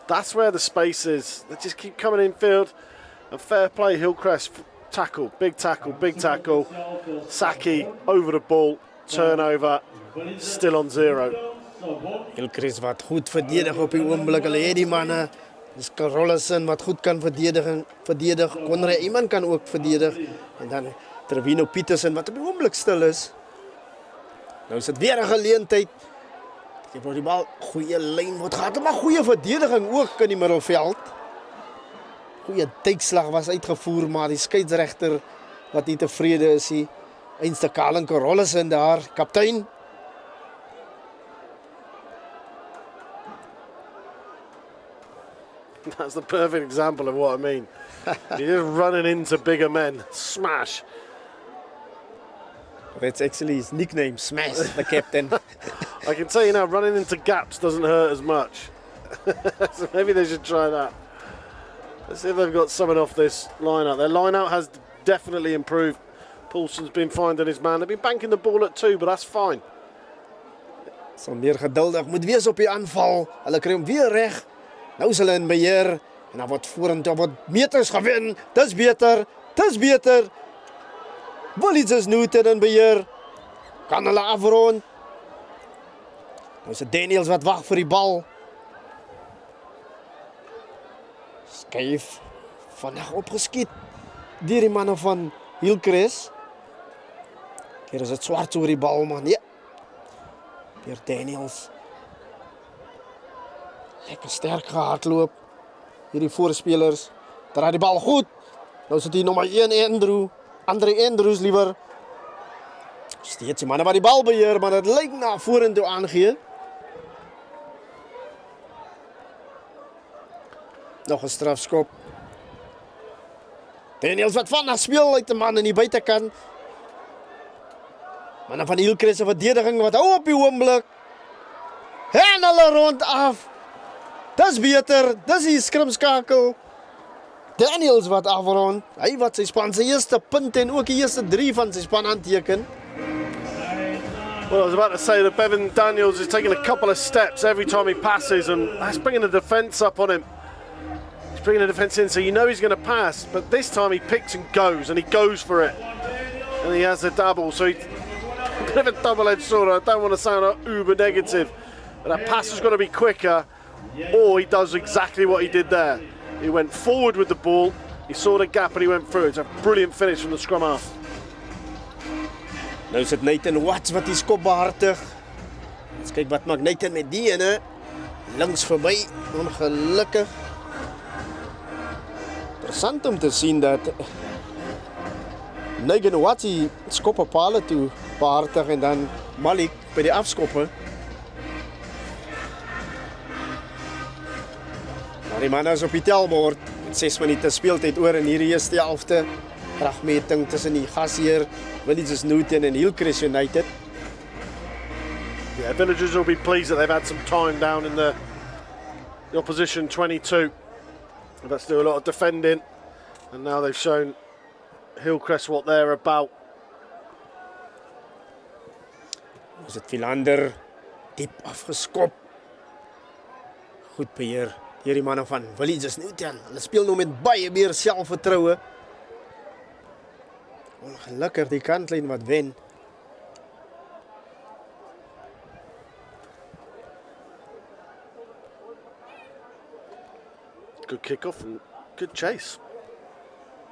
That's where the space is. They just keep coming in field. And fair play, Hillcrest, tackle, big tackle, big tackle. Saki over the ball, turnover, still on 0. Hillcrest wat goed verdedig op die oomblik. Hulle het die manne. Dis Rollison wat goed kan verdedig. Konrad iemand kan ook verdedig. En dan Trevino Peterson wat op die oomblik stil is. Nou is dit weer 'n geleentheid. Jy word die bal, goeie lyn word gehad, maar goeie verdediging ook in die middelveld. Goeie duikslag was uitgevoer, maar die skeieregter wat nie tevrede is nie. Einste Kalinke Rollison daar, kaptein. That's the perfect example of what I mean. You're just running into bigger men. Smash. That's actually his nickname, Smash, the captain. I can tell you now, running into gaps doesn't hurt as much. So maybe they should try that. Let's see if they've got someone off this line-out. Their line-out has definitely improved. Paulson's been finding his man. They've been banking the ball at 2, but that's fine. So meer geduldig moet wees op die aanval. Hulle kry hom weer reg. Nou is hulle in beheer en dan word vorentoe wat meters gewen. Dis beter. Dis beter. Villages Newton in beheer. Kan hulle afrond. Nou is dit Daniels wat wag vir die bal. Skuif. Vandag opgeskiet deur die manne van Hillcrest. Hier is dit swart oor die bal, man. Ja. Weer Daniels. Lekker sterk gehardloop. Hierdie voorspelers. Draai die bal goed. Nou sit hier nommer 1 Andre Andrews liewer. Steeds die manne wat die bal beheer, maar dit lyk na vorentoe aangee. Nog 'n strafskop. Daniels wat vandag speel uit die man in die buitekant. Manne van Hillcrest se verdediging wat hou op die oomblik. En hulle rond af. Dis beter, dis die skrimskakel. Daniels wat afrond. Hy wat sy span sy eerste punt en ook die eerste 3 van sy span aanteken. Well, I was about to say that Bevan Daniels is taking a couple of steps every time he passes, and that's bringing the defence up on him. He's bringing the defence in, so you know he's going to pass, but this time he picks and he goes for it. And he has a double, so he's a bit of a double-edged sword. I don't want to sound uber negative, but that pass has got to be quicker, or he does exactly what he did there. He went forward with the ball, he saw the gap and he went through. It's a brilliant finish from the scrum half. Nou sit Nathan Watts wat die skop behartig. Ons kyk wat maak Nathan met die ene. Links verby, ongelukkig. Interessant om te sien dat Nathan Watts die skop op pale toe behartig en dan Malik by die afskoppe. Maar die man is op die telbord. Met 6 minute speeltyd oor in hierdie eerste helfte. Kragmeting tussen die gasheer Hillies Newton and Hillcrest United. Yeah, Villagers will be pleased that they've had some time down in the opposition 22. That's do a lot of defending, and now they've shown Hillcrest what they're about. Is dit Philander diep afgeskop. Goed beheer deur die manne van Hillies Newton. Hulle speel nou met baie meer selfvertroue. Ongelukkig die kantlyn wat wen. Good kick-off and good chase.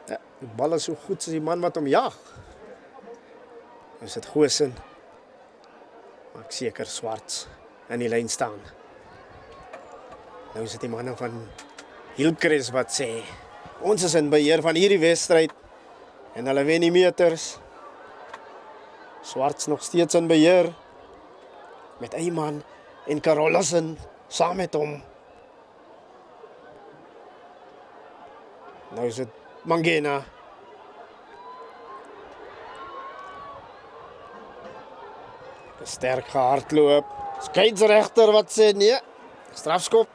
Ja, die bal is so goed soos die man wat hom jag. Is dit Goosen. Maak seker Swarts in die lyn staan. Nou is dit die manne van Hillcrest wat sê, ons is in beheer van hierdie wedstryd. En hulle wen die meters. Swarts nog steeds in beheer. Met Eyman en Carolassen saam met hom. Nou is dit Mangena. Sterk gehardloop. Skeiedsregter wat sê nee. Strafskop.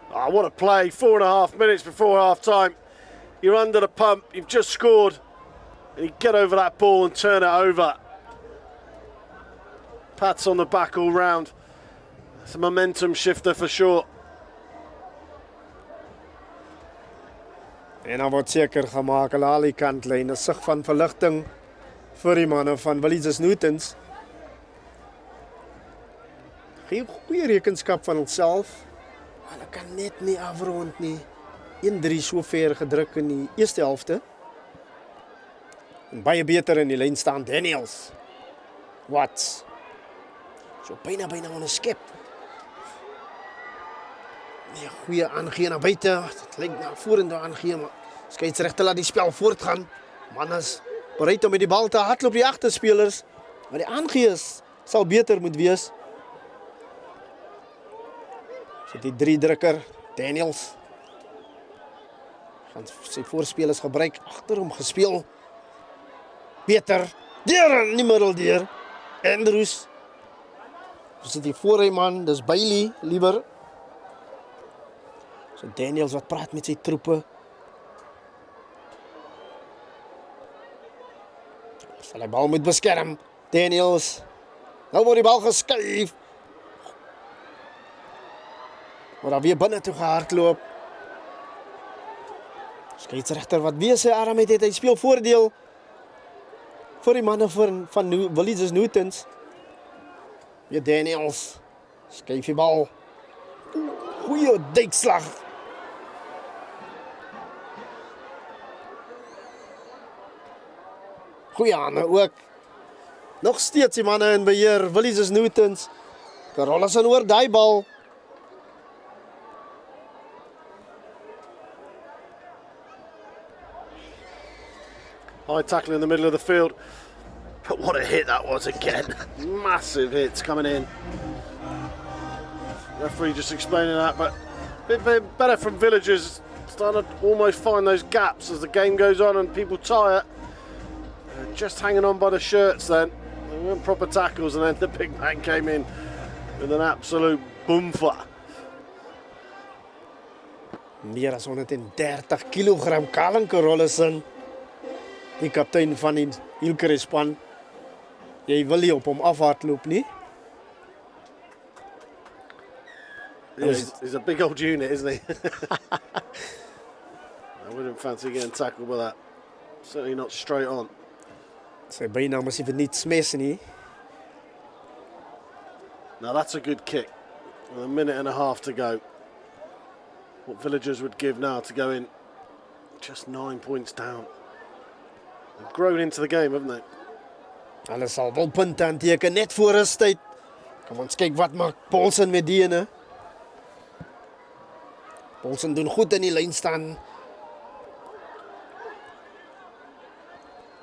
Oh, what a play. 4.5 minutes before half-time. You're under the pump, you've just scored, and you get over that ball and turn it over. Pats on the back all round. It's a momentum shifter for sure. En dan word seker gemaak, hulle al die kantlyn, 'n sig van verligting vir die manne van Hillies Newton. Geen goeie rekenskap van homself. Hulle kan net nie afrond nie. 1-3 so ver gedruk in die eerste helfte. En baie beter in die lyn staan Daniels. Watts. So byna onderskep. Nee, goeie aangee na buite. Dit lyk na vorentoe aangee, maar skeiedsregter laat die spel voortgaan. Man is bereid om met die bal te hardloop die agterspelers. Maar die aangee sal beter moet wees. So die 3 drukker Daniels. Gaan sy voorspelers gebruik, agter hom gespeel. Beter, deur in die middel deur. Andrews. So sit die voor hy man, dis Bailey, liewer. So Daniels wat praat met sy troepe. Sal hy bal moet beskerm. Daniels. Nou word die bal geskuif. Maar dan weer binne toe gehardloop. Skeiedsregter wat weer sy arm het, hy speel voordeel vir die manne van Hillies Newton. Weer Daniels. Skuif die bal. Goeie duikslag. Goeie hande ook. Nog steeds die manne in beheer. Hillies Newton. Carolassen oor daai bal. High tackle in the middle of the field. But what a hit that was again. Massive hits coming in. Referee just explaining that, but a bit better from Villagers. Starting to almost find those gaps as the game goes on and people tire. Just hanging on by the shirts then. They weren't proper tackles, and then the big man came in with an absolute boomfer. Meer as 130 kilogram Kalanke Rollison. Die kaptein van die Hillcrest span. Jy wil nie op hom afhardloop nie. Yeah, he's a big old unit, isn't he? I wouldn't fancy getting tackled by that. Certainly not straight on. Sy bynaam is even niet smes nie. Now that's a good kick. With a minute and a half to go. What Villagers would give now to go in just 9 points down. They've grown into the game, haven't they? Hulle sal wel punte aanteken net voor rustyd. Kom ons kyk wat maak Paulsen met die ene. Paulsen doen goed in die lyn staan.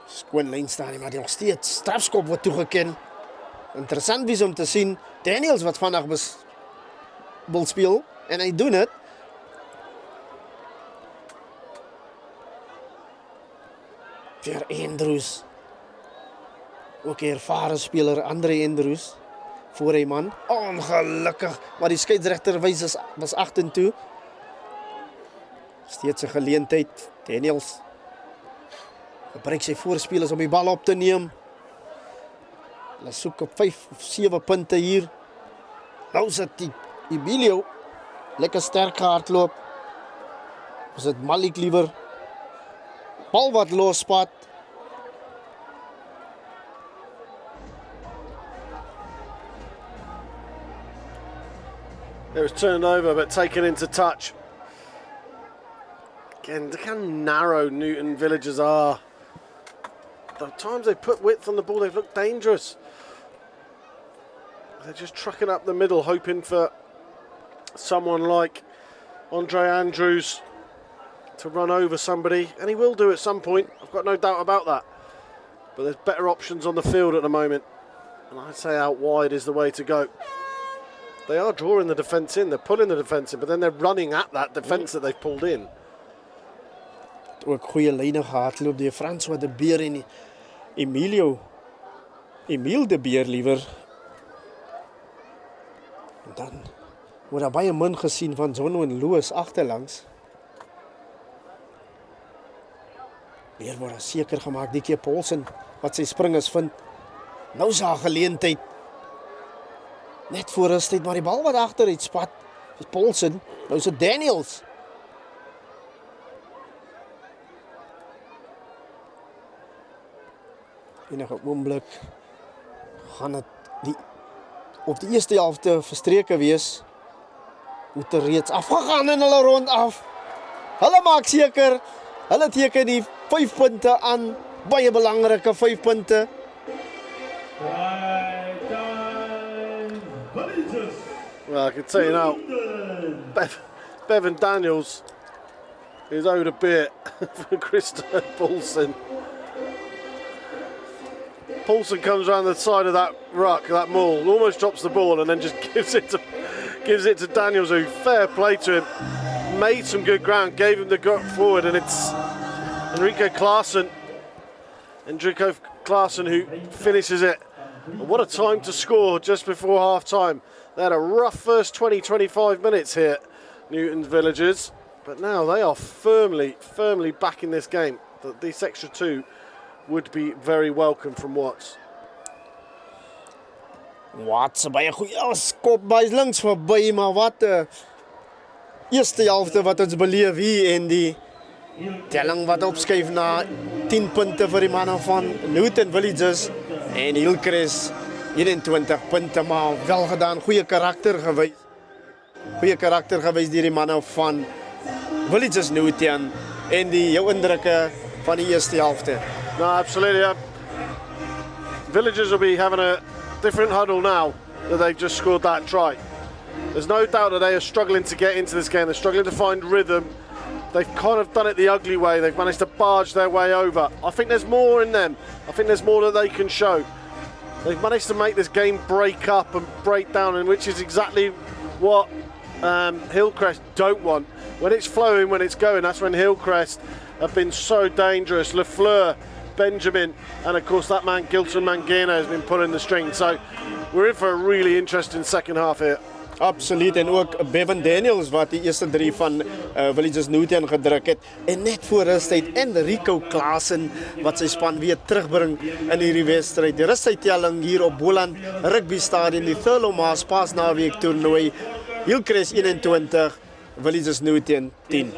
Skoon lyn staan, maar nog steeds strafskop word toegeken. Interessant wie om te sien. Daniels wat vandag wil speel en hy doen dit. Vir Andrews. Ook 'n ervare speler, Andre Andrews. Voor hy man. Ongelukkig, maar die skeieregter was agtertoe. Steeds 'n geleentheid. Daniels gebruik sy voorspelers om die bal op te neem. Hulle soek op 5 of 7 punte hier. Nou sit die Emilio lekker sterk gehardloop. Is dit Malik liewer? Bal wat losspat. It was turned over but taken into touch. Again, look how narrow Newton Villagers are. The times they put width on the ball, they've looked dangerous. They're just trucking up the middle, hoping for someone like Andre Andrews to run over somebody, and he will do at some point. I've got no doubt about that. But there's better options on the field at the moment, and I'd say out wide is the way to go. They are drawing the defence in, they're pulling the defence in, but then they're running at that defence that they've pulled in. Ook goeie lyne gehardloop die François de Beer en Emile de Beer liewer. En dan word daar baie min gesien van Zono en Lewis agterlangs. Weer word seker gemaak die keer Paulsen wat sy springers vind. Nou is haar geleentheid. Net voor rustyd, maar die bal wat agteruit spat. Dis Paulsen. Nou is dit Daniels. Enige oomblik gaan dit op die eerste helfte verstreke wees. Moet reeds afgegaan in hulle rond af. Hulle maak seker, hulle teken die 5 punte aan, baie belangrike 5 punte. Well, I can tell you now, Bevan Daniels is owed a bit for Christopher Paulsen. Paulsen comes around the side of that ruck, that maul, almost drops the ball and then just gives it to Daniels, who, fair play to him, made some good ground, gave him the gut forward, and it's Enrico Klaassen who finishes it. And what a time to score just before half time. They had a rough first 20-25 minutes here, Newton Villagers, but now they are firmly back in this game. This extra 2 would be very welcome from Watts. Watts, baie goeie skop by links verby, maar wat eerste helfte wat ons beleef hier en die telling wat opskuif na 10 punte vir die manne van Newton Villagers en Hillcrest 21 punte, maar wel gedaan, goeie karakter gewys. Goeie karakter gewys deur die manne van Villagers Newton en die jou indrukke van die eerste helfte. No, absolutely. Villagers will be having a different huddle now that they've just scored that try. There's no doubt that they are struggling to get into this game. They're struggling to find rhythm. They've kind of done it the ugly way. They've managed to barge their way over. I think there's more in them. I think there's more that they can show. They've managed to make this game break up and break down, and which is exactly what Hillcrest don't want. When it's flowing, when it's going, that's when Hillcrest have been so dangerous. Lafleur, Benjamin, and of course that man Gilton Mangina has been pulling the string. So we're in for a really interesting second half here. Absoluut, en ook Bevan Daniels wat die eerste 3 van Villages Newton gedruk het en net voor rustyd en Rico Klaasen wat sy span weer terugbring in hierdie wedstryd. Die rustydtelling hier op Boland Rugby Stadion, die Thurlow Marsh paasnaweek toernooi, Hillcrest 21, Villages Newton 10.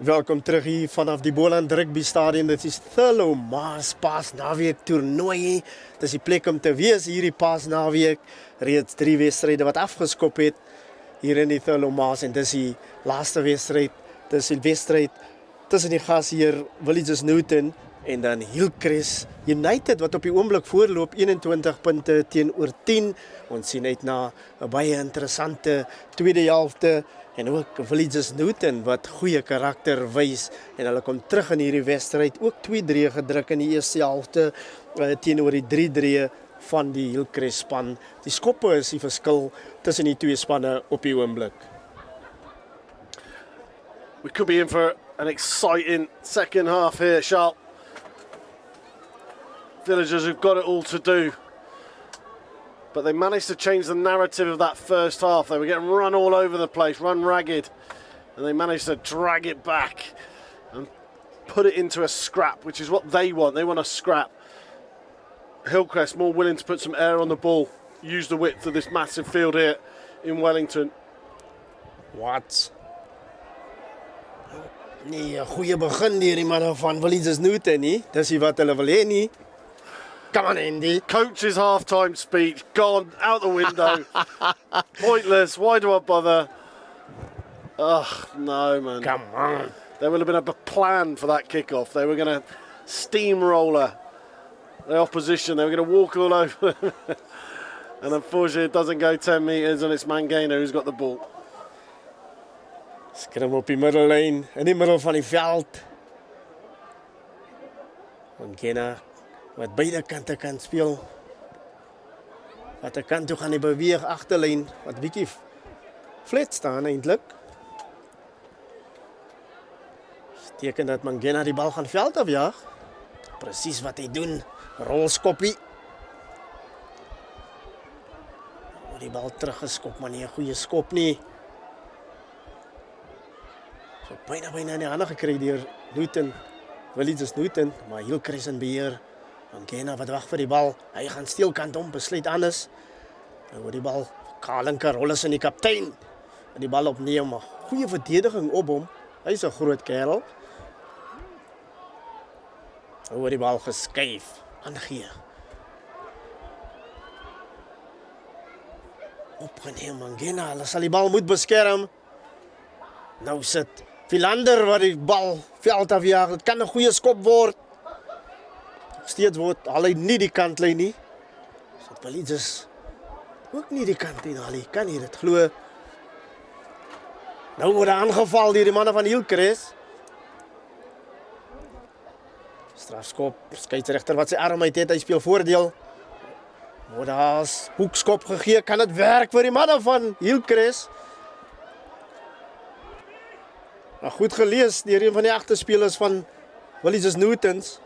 Welkom terug hier vanaf die Boland Rugby Stadion. Dit is Thurlow Marsh paasnaweek toernooi. Dit is die plek om te wees hierdie paasnaweek. Reeds 3 wedstryde wat afgeskop het hier in die Thurlow Marsh en dis die laaste wedstryd. Dis die wedstryd tussen die gasheer Hillies Newton en dan Hillcrest United wat op die oomblik voorloop 21 punte teenoor 10. Ons sien uit na 'n baie interessante tweede helfte. En ook Hillies Newton wat goeie karakter wys en hulle kom terug in hierdie wedstryd ook 2-3 gedruk in die eerste helfte teenoor die 3-3 van die Hillcrest span. Die skoppe is die verskil tussen die twee spanne op die oomblik. We could be in for an exciting second half here, Sharp. Villagers have got it all to do. But they managed to change the narrative of that first half. They were getting run all over the place, run ragged. And they managed to drag it back and put it into a scrap, which is what they want. They want a scrap. Hillcrest more willing to put some air on the ball, use the width of this massive field here in Wellington. Wat? Nee, 'n goeie begin deur die manne van Hillies Newton nie. Dis nie wat hulle wil hê nie. Come on, Andy. Coach's half-time speech, gone, out the window. Pointless, why do I bother? Ugh, no, man. Come on. There would have been a plan for that kick-off. They were going to steamroller the opposition. They were going to walk all over them. And unfortunately, it doesn't go 10 metres, and it's Mangena who's got the ball. Skrim op die middellyn, in die middel van die veld. Mangena wat beide kante kan speel. Wat 'n kant toe gaan hy beweeg agterlyn, wat bietjie flat staan eintlik. Teken dat Mangena die bal gaan veld afjaag. Presies wat hy doen. Rolskoppie. Die bal teruggeskop, maar nie 'n goeie skop nie. So byna in die hande gekry deur Newton. Hillies Newton, maar Hillcrest in beheer. Mangena wat wag vir die bal. Hy gaan steelkant om, besluit anders. Nou die bal, Kalinker, Rolles in die kaptein. En die bal opneem, maar goeie verdediging op hom. Hy's 'n groot kerel. Nou die bal geskuif, aangee. Opgeneem Mangena, hulle sal die bal moet beskerm. Nou sit Philander wat die bal veld afjaag. Dit kan 'n goeie skop word. Steeds word hy nie die kantlyn nie. So Hillies ook nie die kantlyn al. Kan jy dit glo? Nou word aangeval deur die manne van Hillcrest. Strafskop, skeieregter wat sy arm uit het, hy speel voordeel. Word as hoekskop gegee, kan dit werk vir die manne van Hillcrest? Maar goed gelees deur een van die agterspelers van Hillies Newtons.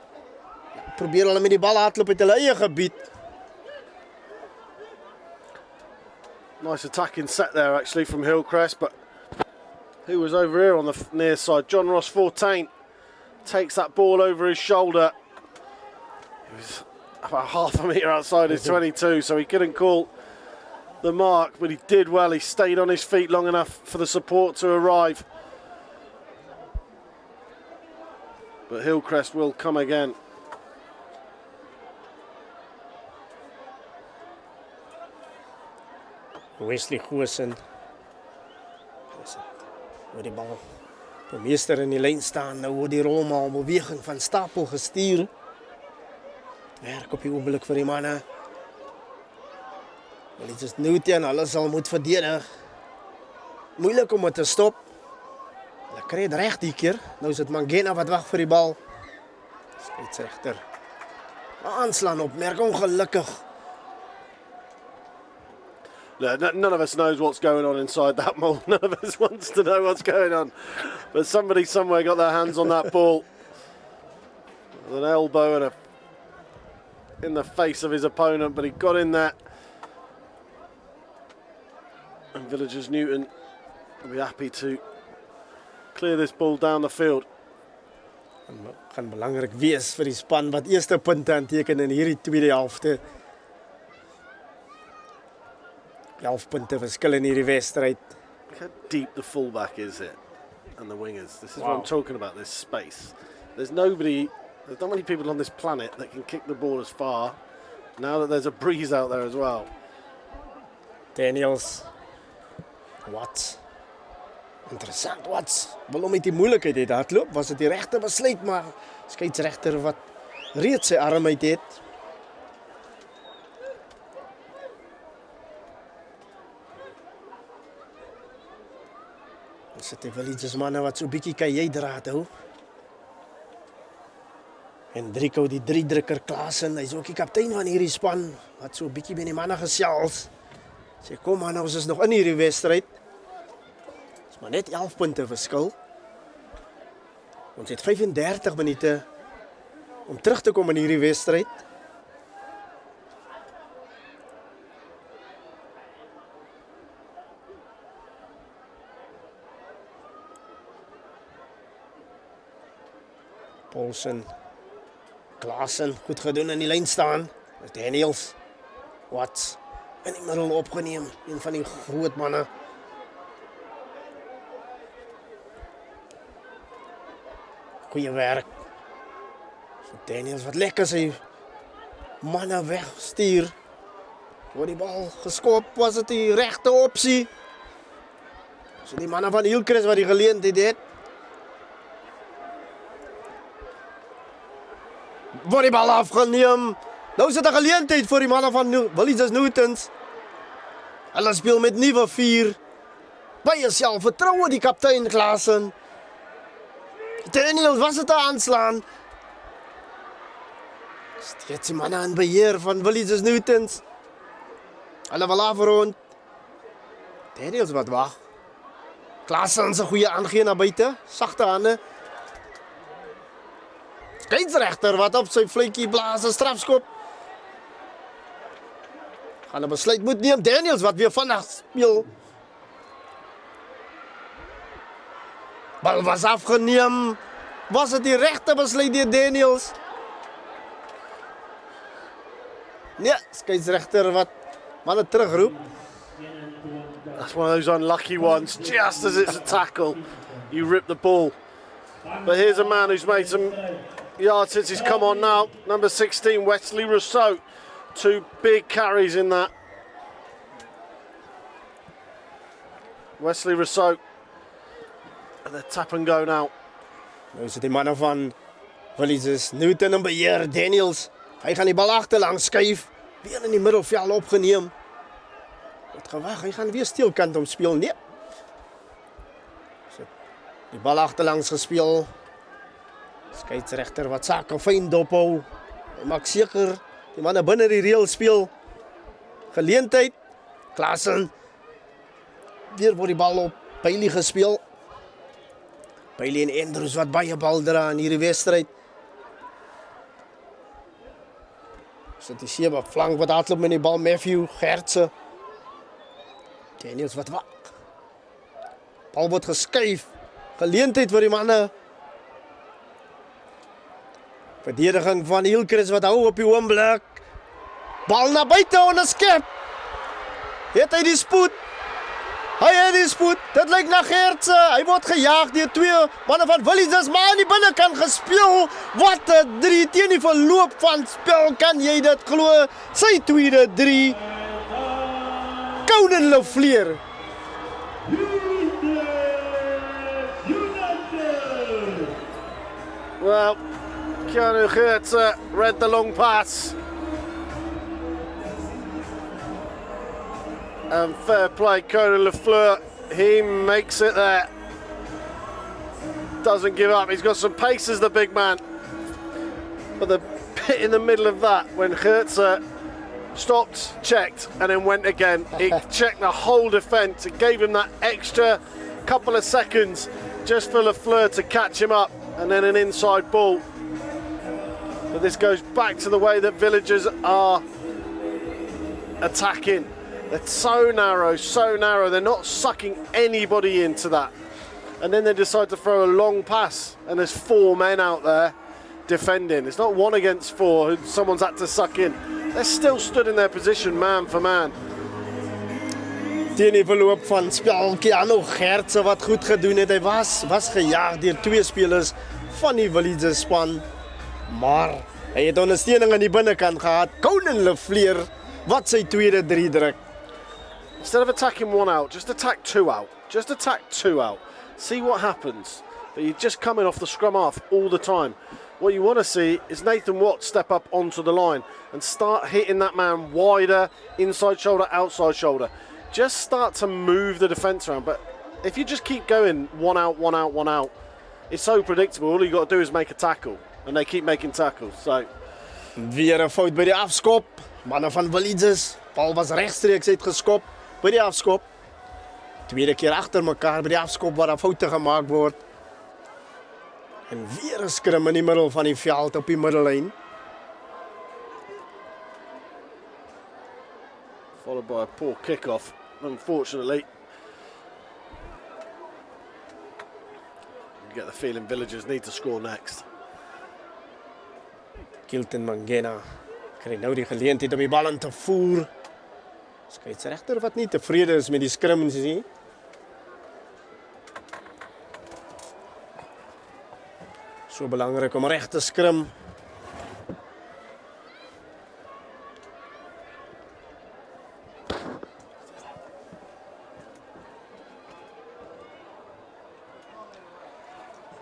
Probeer hulle met die bal hardloop uit hulle eie gebied. Nice attacking set there actually from Hillcrest, but who was over here on the near side? John Ross 14 takes that ball over his shoulder. He was about half a metre outside his 22, so he couldn't call the mark, but he did well. He stayed on his feet long enough for the support to arrive. But Hillcrest will come again. Wesley Goosen. Waar die bal die meester in die lyn staan. Nou word die rolmaal beweging van stapel gestuur. Werk op die oomblik vir die manne. Hillies Newton, hulle sal moet verdedig. Moeilik om dit te stop. Hulle kry dit reg die keer. Nou is dit Mangena wat wag vir die bal. Skeieregter. Aanslaan op, merk ongelukkig. None of us knows what's going on inside that mould. None of us wants to know what's going on. But somebody somewhere got their hands on that ball. With an elbow and in the face of his opponent, but he got in there. And Villagers Newton will be happy to clear this ball down the field. Gaan belangrik wees vir die span wat eerste punte aanteken in hierdie tweede helfte. 11 punte verskil in hierdie wedstryd. Look how deep the fullback is here and the wingers. This is what I'm talking about, this space. There's not many people on this planet that can kick the ball as far now that there's a breeze out there as well. Daniels. Wat? Interessant, wat? Wil om met die moeilikheid het hardloop, was dit die regte besluit, maar skeieregter wat reeds sy arm uit het. Ons het die Hillies manne wat so bietjie kan jy draad hou. En Drieko die 3-drukker Klaasen, hy's ook die kaptein van hierdie span, wat so bietjie met die manne gesels. Sê kom man, ons is nog in hierdie wedstryd. Dis maar net 11 punte verskil. Ons het 35 minute om terug te kom in hierdie wedstryd. Paulsen, Klaasen, goed gedoen in die lyn staan. Daniels, wat in die middel opgeneem, een van die groot manne. Goeie werk. So Daniels wat lekker sy manne wegstuur. Voor die bal geskop, was dit die regte opsie. So die manne van Hillcrest wat die geleentheid het. Word die bal afgeneem. Nou is dit 'n geleentheid vir die manne van Hillies Newtons. Hulle speel met nuwe 4. Baie selfvertroue die kaptein Klaasen. Daniels was dit 'n aanslaan. Steeds die manne in beheer van Hillies Newtons. Hulle wil afrond. Daniels wat wag. Klaasen se goeie aangee na buite. Sagte hande. Skeieregter wat op sy vletjie blaas 'n strafskop. Gaan 'n besluit moet neem. Daniels wat weer vinnig speel. Bal was afgeneem. Was dit die regte besluit deur Daniels? Nee, skeieregter wat manne terugroep. That's one of those unlucky ones. Just as it's a tackle, you rip the ball. But here's a man who's made some yards since he's come on now. Number 16, Wesley Rousseau. 2 big carries in that. Wesley Rousseau. And they tap and go now. Nou is dit die manne van Hillies Newton en beheer Daniels. Hy gaan die bal agterlangs skuif. Weer in die middelveld opgeneem. Het gewag, hy gaan weer steelkant om speel. Nee. So, die bal agterlangs gespeel. Skeieregter wat sake fyn dophou. Hy maak seker die manne binne die reël speel. Geleentheid. Klaasen. Weer word die bal op Bailey gespeel. Bailey en Andrews wat baie bal dra in hierdie wedstryd. Sit die sewe flank wat hardloop met die bal, Matthew Gertse. Daniels wat wag. Bal word geskuif. Geleentheid vir die manne. Verdediging van Hillcrest wat hou op die oomblik. Bal na buite onderskep. Het hy die spoed? Hy het die spoed. Dit lyk na Gertse. Hy word gejaag deur 2 manne van Hillies, maar aan die binnekant gespeel. Wat 'n 3 teen die verloop van spel, kan jy dit glo? Sy tweede 3. Conan Lefleur. Well, Keanu Gertze read the long pass. And fair play, Conan Lefleur, he makes it there. Doesn't give up, he's got some pace as the big man. But the bit in the middle of that, when Gertze stopped, checked, and then went again, it checked the whole defence. It gave him that extra couple of seconds just for Lefleur to catch him up, and then an inside ball. But this goes back to the way that Villagers are attacking. They're so narrow. They're not sucking anybody into that. And then they decide to throw a long pass, and there's 4 men out there defending. It's not 1 against 4 who someone's had to suck in. They're still stood in their position, man for man. Teen die verloop van spel, Keanu Gertse wat goed gedoen het. Hy was gejaag deur 2 spelers van die Hillies span. Maar hy het ondersteuning aan die binnekant gehad. Conan Lefleur wat sy tweede 3 druk. Instead of attacking 1 out, just attack 2 out. Just attack 2 out. See what happens. But you're just coming off the scrum half all the time. What you want to see is Nathan Watt step up onto the line and start hitting that man wider, inside shoulder, outside shoulder. Just start to move the defence around. But if you just keep going 1 out, 1 out, 1 out, it's so predictable. All you got to do is make a tackle. And they keep making tackles. So Weer 'n fout by die afskop. Manne van Hillies, bal was regstreeks uitgeskop by die afskop. Tweede keer agter mekaar by die afskop waar daar foute gemaak word. En weer 'n skrim in die middel van die veld op die middellyn. followed by a poor kick-off, unfortunately. You get the feeling Villagers need to score next. Kilton Mangena kry nou die geleentheid om die bal in te voer. Skeieregter wat nie tevrede is met die scrimmage nie. So belangrik om reg te skrim.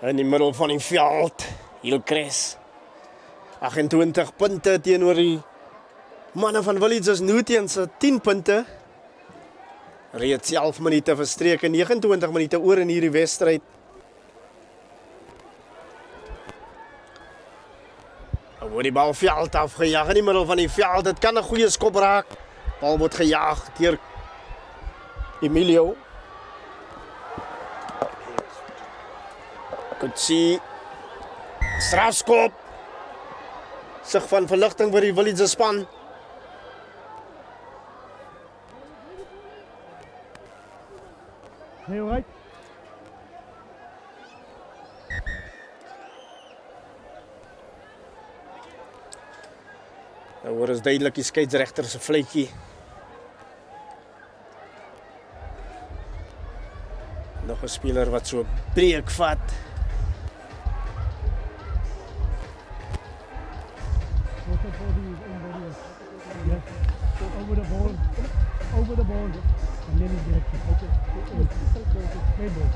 In die middel van die veld, Hillcrest. 28 punte teenoor die manne van Hillies Newton se 10 punte. Reeds 11 minute verstreek en 29 minute oor in hierdie wedstryd. Nou word die bal veld afgejaag in die middel van die veld. Dit kan 'n goeie skop raak. Bal word gejaag deur Emilio. Could see strafskop. Sig van verligting vir die Hillies span. Heel right. Nou hoor ons duidelik die skeieregter se vletjie. Nog 'n speler wat so breek vat. Over the ball, and then he's direction. Okay. Play ball.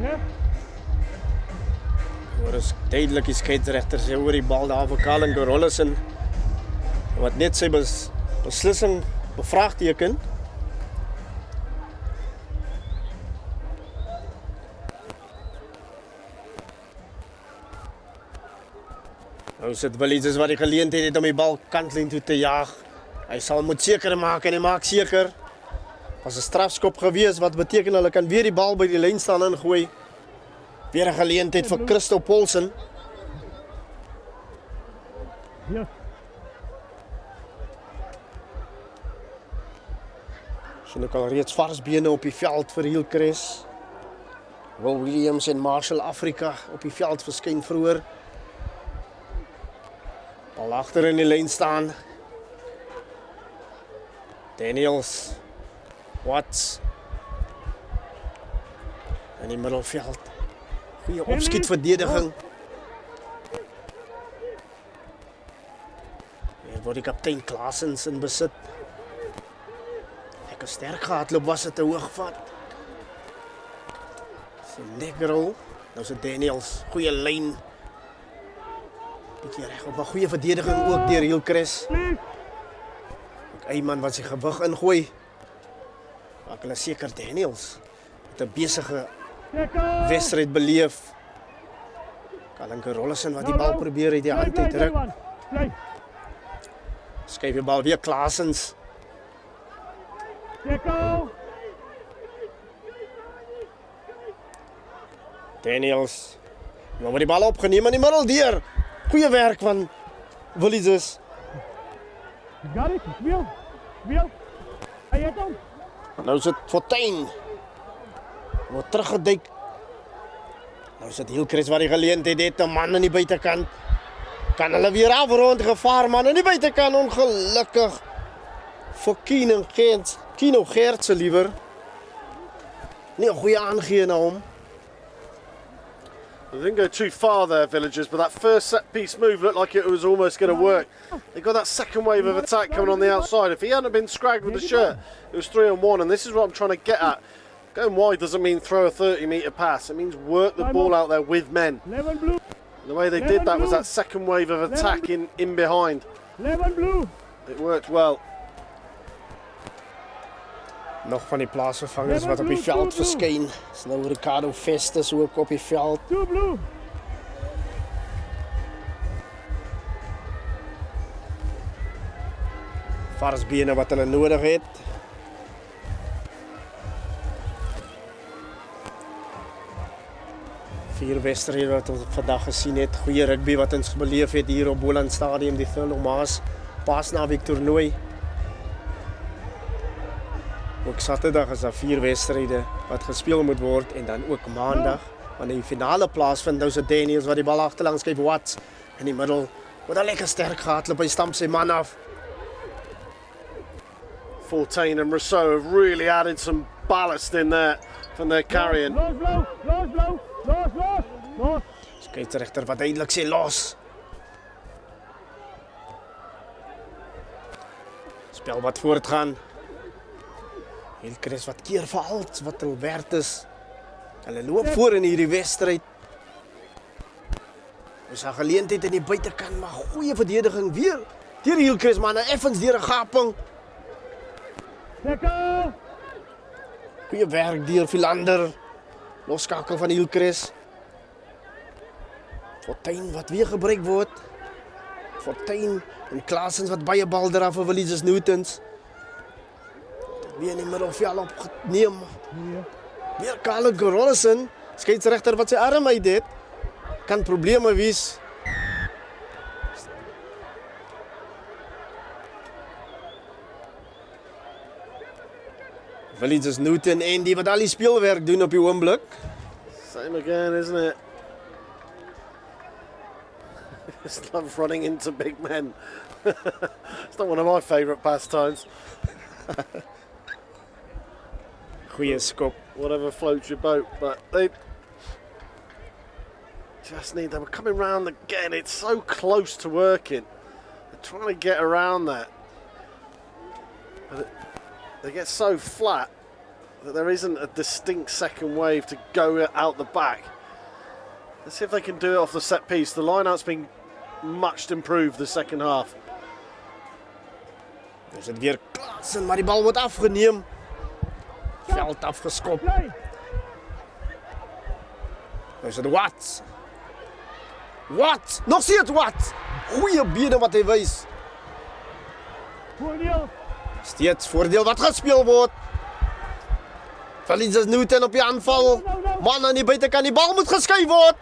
Yeah. Hoor ons duidelik die skeieregter sê oor die bal daar vir Colin Rollison wat net sy beslissing bevraagteken. Nou sit Hillies wat die geleentheid het om die bal kantlyn toe te jaag. Hy sal moet seker maak en hy maak seker. Was 'n strafskop gewees wat beteken hulle kan weer die bal by die lyn staan ingooi. Weer 'n geleentheid vir Christo Paulsen. Ja. Sien ook al reeds vars bene op die veld vir Hillcrest. Will Williams en Marshall Afrika op die veld verskyn vroeër. Al agter in die lyn staan. Daniels. Watts. In die middelveld. Goeie opskietverdediging. Hier word die kaptein Klaasens in besit. Lekker sterk gehardloop was dit 'n hoogvat. So Negrol. Nou is Daniels. Goeie lyn. Bietjie reg op 'n goeie verdediging ook deur Hillcrest. Ook Eyman wat sy gewig ingooi. Maak hulle seker Daniels met 'n besige wedstryd beleef. Colin Rollison wat die bal probeer uit die hand uitdruk. Skuif die bal weer Klaasens. Daniels. Nou maar die bal opgeneem in die middel deur. Goeie werk van Hillies. Got it. Speel. Speel. Hij het om. Nou is het Fortuin. Wordt teruggeduik. Nou is het Hillcrest waar die geleentheid het. 'n man aan die buitekant. Kan hulle weer afrond, gevaar man aan die buitekant. Ongelukkig vir Kino Geertse liewer. Nie 'n goeie aangee na hom. They didn't go too far there, Villagers, but that first set-piece move looked like it was almost going to work. They got that second wave of attack coming on the outside. If he hadn't been scragged with the shirt, it was 3-on-1, and this is what I'm trying to get at. Going wide doesn't mean throw a 30-metre pass. It means work the ball out there with men. The way they did that was that second wave of attack in behind. It worked well. Nog van die plaasvervangers wat op die veld verskyn. Is nou Ricardo Festus ook op die veld. Varsbene wat hulle nodig het. Vier wedstryde wat ons vandag gesien het. Goeie rugby wat ons beleef het hier op Boland Stadium, die Thurlow Marsh paasnaweek toernooi. Ook Saterdag is daar 4 wedstryde wat gespeel moet word en dan ook Maandag wanneer die finale plaasvind. Nou is dit Daniels wat die bal agterlangs skuif, Watts in die middel. Wat 'n lekker sterk gehardloop, hy stamp sy man af. Fortuin and Rousseau have really added some ballast in there from their carrying. Los. Skeieregter wat duidelik sê los. Spel wat voortgaan. Hillcrest wat keer vir alt wat hulle werd is. Hulle loop voor in hierdie wedstryd. Ons het geleentheid in die buitekant, maar goeie verdediging weer. Deur Hillcrest man, effens deur 'n gaping. Goeie werk deur Philander. Loskakel van Hillcrest. Fortuin wat weer gebruik word. Fortuin en Klaasens wat baie bal eraf vir Hillies Newtons. Weer in die middelveld opgeneem. Weer Carlo Rollison. Skeieregter wat sy arm uit het. Kan probleme wees. Hillies Newton en die wat al die speelwerk doen op die oomblik. Same again, isn't it? Just love running into big men. It's not one of my favourite pastimes. Goeie skop. Whatever floats your boat, but they just need them coming round again. It's so close to working. They're trying to get around that. But they get so flat that there isn't a distinct second wave to go out the back. Let's see if they can do it off the set piece. The line-out's been much improved the second half. Dus het weer Klaasens, maar die bal wordt afgeneem. Veld afgeskop. Dus het Watts. Watts, nog steeds Watts. Goeie benen wat hij wys. Steeds voordeel wat gespeeld wordt. Hillies Newton op die aanval. Man aan die buitenkant, die bal moet geskuif word.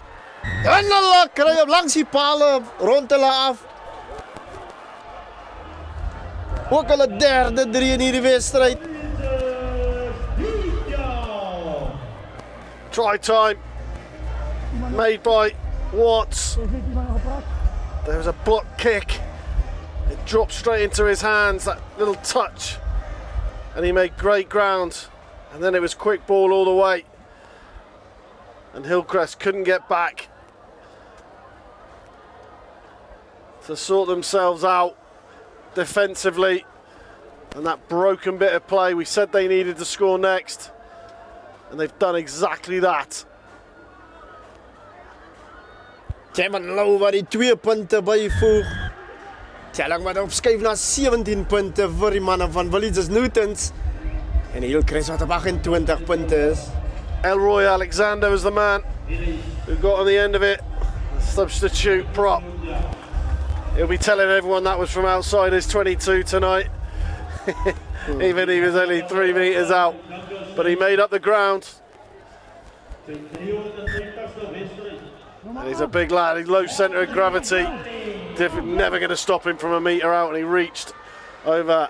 En hulle kry op langs die pale rond hulle af. Ook hulle derde 3 in hierdie wedstryd. Try time made by Watts. There was a block kick. It dropped straight into his hands, that little touch. And he made great ground. And then it was quick ball all the way. And Hillcrest couldn't get back to sort themselves out defensively. And that broken bit of play, we said they needed to score next. And they've done exactly that. Kevin Lowe wat die 2 punte byvoeg. Telling wat opskuif na 17 punte vir die manne van Hillies Newtons. En Hillcrest wat op 28 punte is. Elroy Alexander was the man who got on the end of it. Substitute prop. He'll be telling everyone that was from outside his 22 tonight. Even he was only 3 metres out. But he made up the ground. And he's a big lad, he's low centre of gravity. Never going to stop him from a metre out, and he reached over.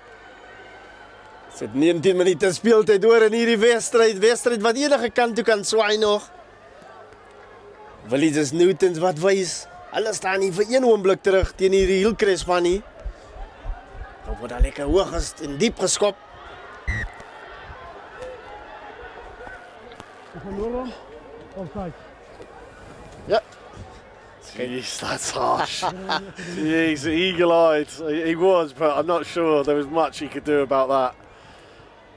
Sit 19 minute speeltyd oor in hierdie wedstryd. Wedstryd wat enige kant toe kan swaai nog. Hillies Newtons wat wys. Hulle staan nie vir een oomblik terug teen hierdie Hillcrest van nie. Dan word daar lekker hoog en diep geskop. Offside. Yep. Jeez, that's harsh. He's eagle-eyed. He was, but I'm not sure there was much he could do about that.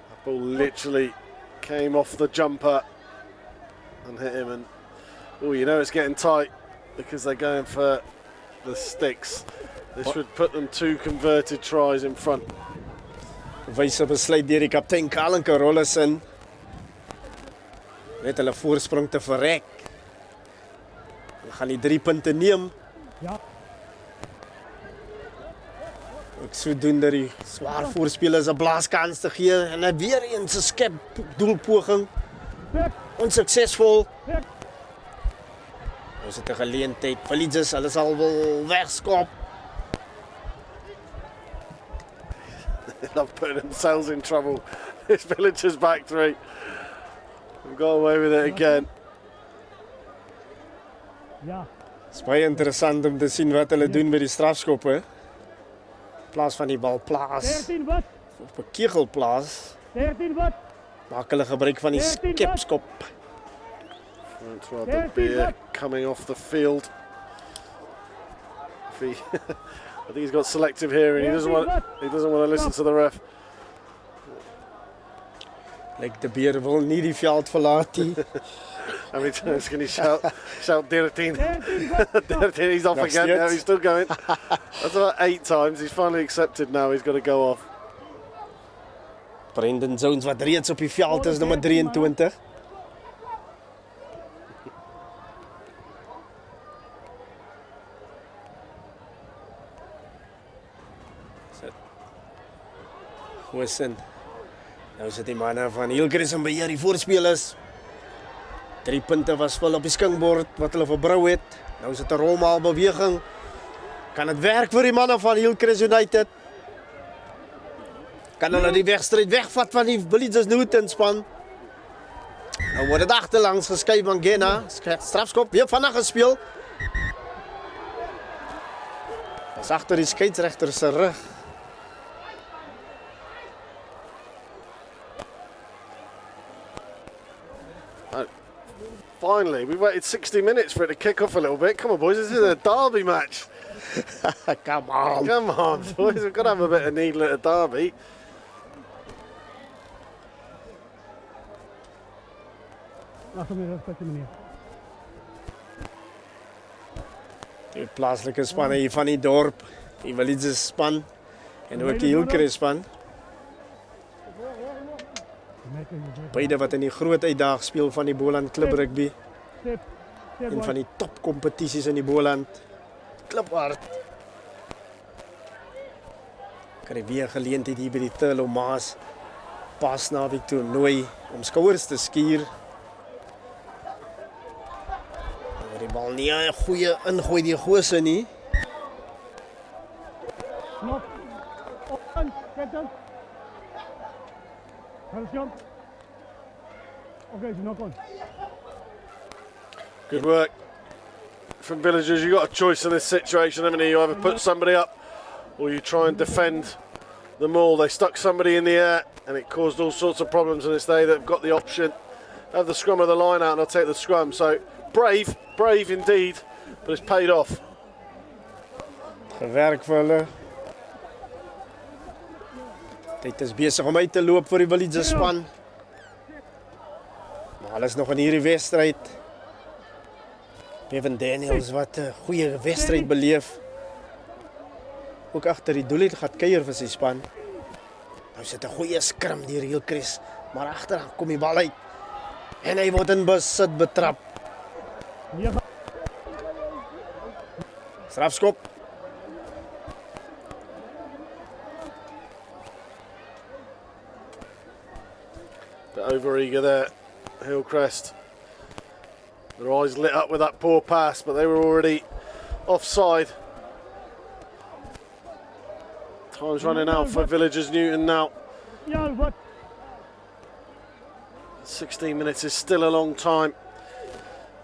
That ball literally came off the jumper and hit him. And oh, you know it's getting tight because they're going for the sticks. This would put them 2 converted tries in front. Wyse besluit deur die kaptein Kalinke Rollison. Net hulle voorsprong te verrek. Hulle gaan die 3 punte neem. Ja. Ook sodoende die swaar voorspelers 'n blaaskans te gee en dan weer eens 'n skep doelpoging. Onsuksesvol. Ons het 'n geleentheid. Hillies, hulle sal wel wegskop. They're putting themselves in trouble. This Villagers back 3. We've got away with it again. Ja. Dit is baie interessant om te sien wat hulle doen met die strafskoppe. In plaas van die bal plaas 13 wat? op 'n kegel plaas, 13 wat? maak hulle gebruik van die skepskop. That's rather beer coming off the field. If he, I think he's got selective hearing. He doesn't want to listen to the ref. Like de beer wil nie die veld verlaat nie. How many times can he shout 13? 13, he's off Nog again. steeds. No, he's still going. That's about 8 times. He's finally accepted now. He's got to go off. Brendan Jones wat reeds op die veld is, nommer 23. Goeie. Nou sit die manne van Hillcrest in beheer, die voorspelers. 3 punte was vol op die skinkbord wat hulle verbrou het. Nou is dit 'n rolmaal beweging. Kan dit werk vir die manne van Hillcrest United? Kan hulle die wedstryd wegvat van die Hillies Newton span? Nou word dit agterlangs geskuif van Gena. Strafskop weer vinnig gespeel. Dis agter die skeieregter se rug. Finally, we waited 60 minutes for it to kick off a little bit. Come on, boys, this is a derby match. Come on. Come on, boys, we've got to have a bit of needle at a derby. Laat hom hier op meneer. Die plaaslike spanne hier van die dorp, die Hillies span en ook die Hillcrest span. Beide wat in die groot uitdaag speel van die Boland Klub Rugby en van die topkompetisies in die Boland Klubhart. Kry weer geleentheid hier by die Thurlow Marsh pasnaweek toernooi om skouers te skuur. Maar die bal nie 'n goeie ingooi die gose nie. Knop. Op, get down. Jump. Okay, knock on. Good work from Villagers. You've got a choice in this situation, haven't you? You either put somebody up or you try and defend the maul. They stuck somebody in the air and it caused all sorts of problems, and it's they that have got the option. Have the scrum of the line out and I'll take the scrum. So brave indeed, but it's paid off. Gewerk vir hulle. Dit is besig om uit te loop vir die Hillies span. Maar hulle is nog in hierdie wedstryd. Bevan Daniels wat 'n goeie wedstryd beleef. Ook agter die doel het gaan kuier vir sy span. Nou sit 'n goeie skrum deur Hillcrest, maar agter kom die bal uit. En hy word in besit betrap. Strafskop. Over eager there, Hillcrest. Their eyes lit up with that poor pass, but they were already offside. Time's running out for Villagers Newton now. Yeah, but 16 minutes is still a long time.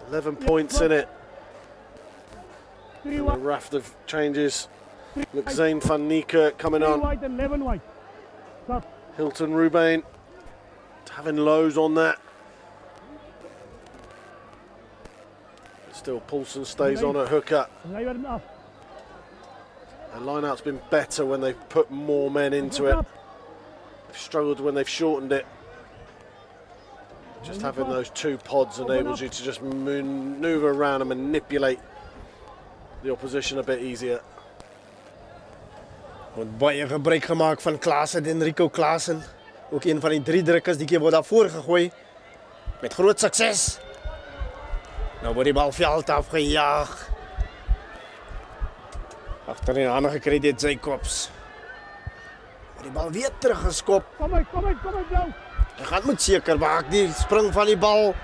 11 points in it. And a raft of changes. Look, Zane van Niekerk coming 3 on. white and 11 white. Stop. Hilton Rubain having lows on that. Still Paulson stays on at hooker. They were enough. The line-out's been better when they've put more men into it. They've struggled when they've shortened it. Just having those 2 pods enables you to just manoeuvre around and manipulate the opposition a bit easier. Wordt baie gebruik gemaakt van Klaassen, Enrico Klaassen. Ook een van die 3 drukkers, die keer wordt daarvoor gegooid. Met groot succes. Nou wordt die bal veld afgejaagd. Achterin aangekry dit Jacobs. Wordt die bal weer teruggeskop. Kom uit, blauw. Hy gaan moet seker maak, die spring van die bal.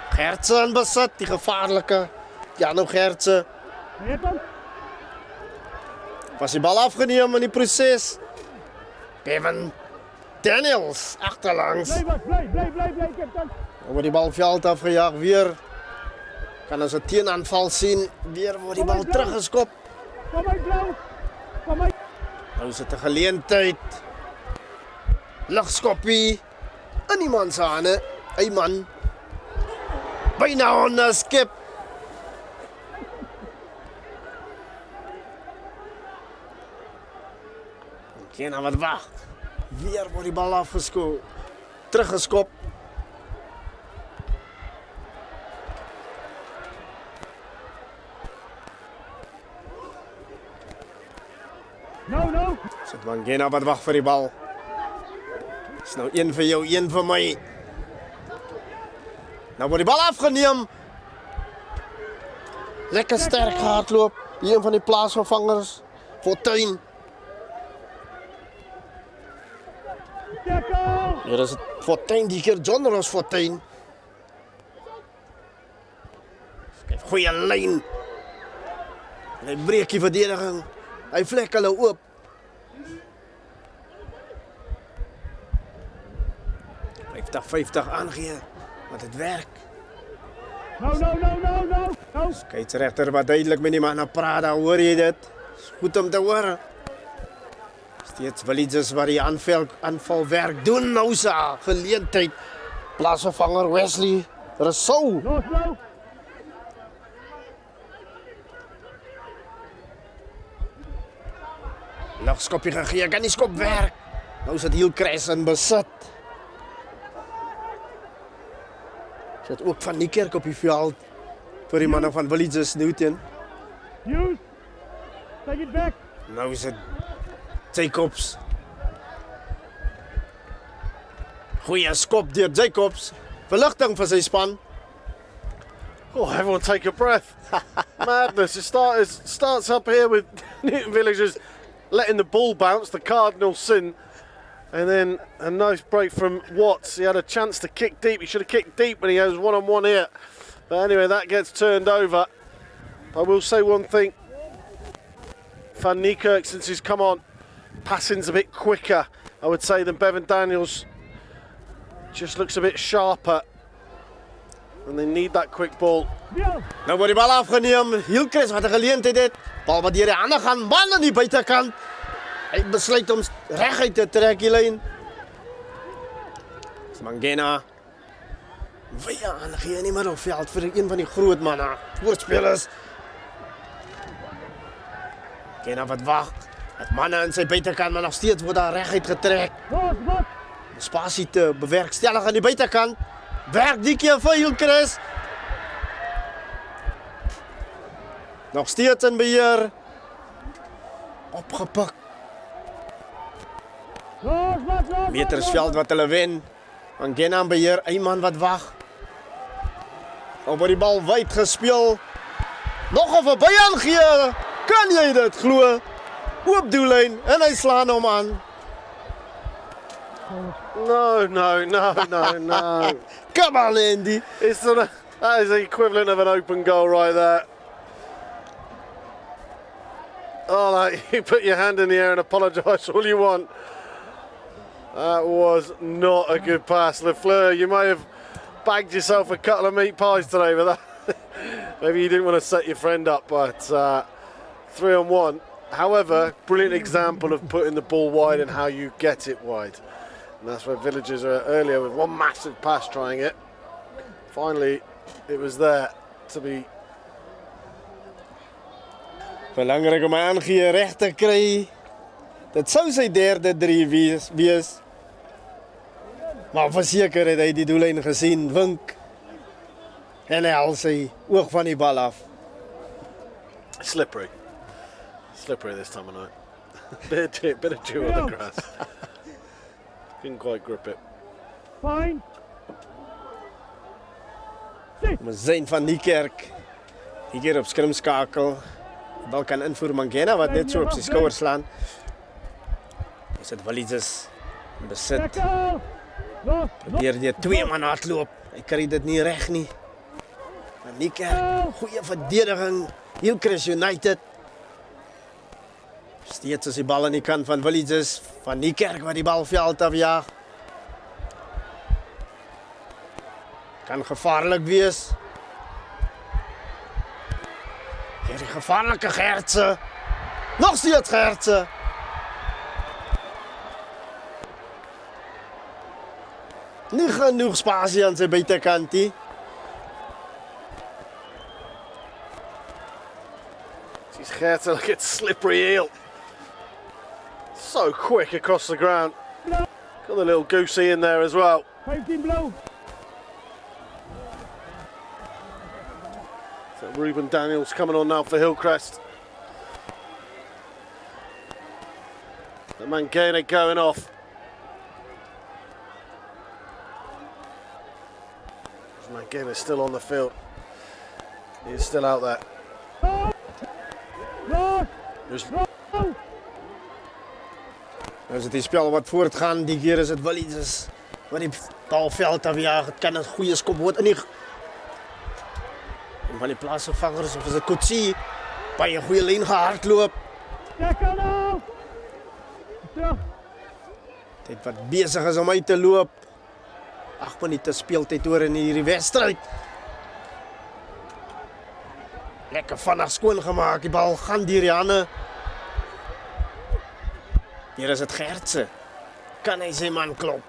Gertse in besit, die gevaarlike. Ja, nou Gertse. Weet dan? Was die bal afgeneem in die proses. Kevin Daniels, achterlangs. Blijf, captain. Dan wordt die bal veld afgejaagd weer. Kan ons 'n teenaanval sien. Weer wordt die bal teruggeskop. Kom uit, blauw. Kom uit. Nou is dit 'n geleentheid. Lugskoppie. In die man se hande. Hey man. Byna on 'n skip. Geen wat wag. Weer wordt die bal afgeskoot. Teruggeskop. Nou. Sit Mangena wat wag vir die bal. Is nou een vir jou, een vir my. Nou word die bal afgeneem. Lekker sterk gehardloop. Een van die plaasvervangers. Fortuin. Tackle. Hier is het Fortuin, die keer John Ross Fortuin. Skryf goeie lyn. En hy breek die verdediging. Hy vlek hulle oop. Hy 50 aangee, want het werk. Nou. Skeieregter wat duidelik met die manne praat, dan hoor jy dit. Is goed om te hoor. Steeds Villagers wat die aanvalwerk doen. Nou is daar geleentheid. Plaasvervanger Wesley Rousseau. Los, blauw. Lugskopje gegee, kan die skop werk. Nou is dit Hillcrest in besit. Sit ook van Niekerk op die veld vir die manne van Villagers Newton. Hughes. Take it back. Nou is dit Jacobs. Goeie skop deur Jacobs. Verligting vir sy span. Oh, everyone take a breath. Madness. It starts up here with Newton Villagers letting the ball bounce, the cardinal sin. And then a nice break from Watts. He had a chance to kick deep. He should have kicked deep when he has one-on-one here. But anyway, that gets turned over. I will say one thing. Van Niekerk, since he's come on, passing's a bit quicker, I would say, than Bevan Daniels. Just looks a bit sharper. And they need that quick ball. Nou word die bal afgeneem. Hillcrest wat 'n geleentheid het. Bal wat deur die hande gaan, man aan die buitekant. Hy besluit om reguit te trek die lyn. Mangena. Wie aangee in die middelveld vir een van die groot manne. Voorspelers. Mangena wat wag. Het manne in sy buitekant, maar nog steeds word daar reguit getrek. Spasie te bewerkstellig aan die buitekant. Werk die keer vir Hillcrest. Nog steeds in beheer. Opgepik. Metersveld wat hulle wen. Mangena in beheer, een man wat wag. Op die bal wyd gespeel. Nog 'n verby aangee. Kan jy dit glo? Oop doellyn en hy slaan hom aan. No. Come on, Andy. It's That is the equivalent of an open goal right there. Oh, like, you put your hand in the air and apologise all you want. That was not a good pass, Lafleur. You may have bagged yourself a couple of meat pies today, but that maybe you didn't want to set your friend up, but 3-on-1. However, brilliant example of putting the ball wide and how you get it wide. And that's where Villagers are earlier with one massive pass trying it. Finally, it was there to be. Belangrijk om aangee recht te kry. Dit sou sy derde 3 wees. Maar verseker het hy die doellyn gesien, wink. En hy haal sy oog van die bal af. Slippery. Slippery this time of night. bit of dew on the grass. Couldn't quite grip it. Fine. Zijn van Niekerk. Hier op skrimskakel. Die bal kan invoer Mangena wat net so op sy skouer slaan. Is dit Hillies besit. Probeer die 2 man hardloop. Hy kry dit nie reg nie. Van Niekerk, goeie verdediging. Hillcrest United. Steeds is die bal aan die kant van Hillies. Van Niekerk wat die bal veld afjaag. Kan gevaarlik wees. Hier die gevaarlike Gertse. Nog steeds Gertse. Nie genoeg spasie aan sy buitekantie. She's Gertze like it's slippery eel. So quick across the ground. Got the little goosey in there as well. 15 blow. So Ruben Daniels coming on now for Hillcrest. The Mangena going off. Mangena still on the field. He's still out there. Is dit die spel wat voortgaan, die keer is dit Hillies. Wat die bal veld afjaag, het kan 'n goeie skop word in die van die plaasvervangers of is dit Kotsi baie goeie lyn gehardloop. Dit wat besig is om uit te loop. 8 minute speeltyd oor in hierdie wedstryd. Lekker vinnig skoon gemaak, die bal gaan deur die hande. Hier is dit Gertse. Kan hy sy man klop?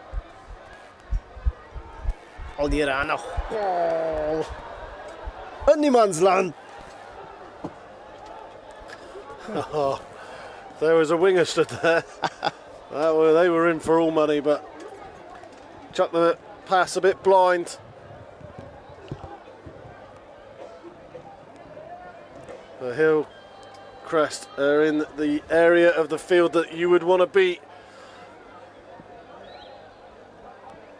Al die hande. Oh. In die mansland. Oh, there was a winger stood there. They were in for all money, but chucked the pass a bit blind. The Hillcrest are in the area of the field that you would want to be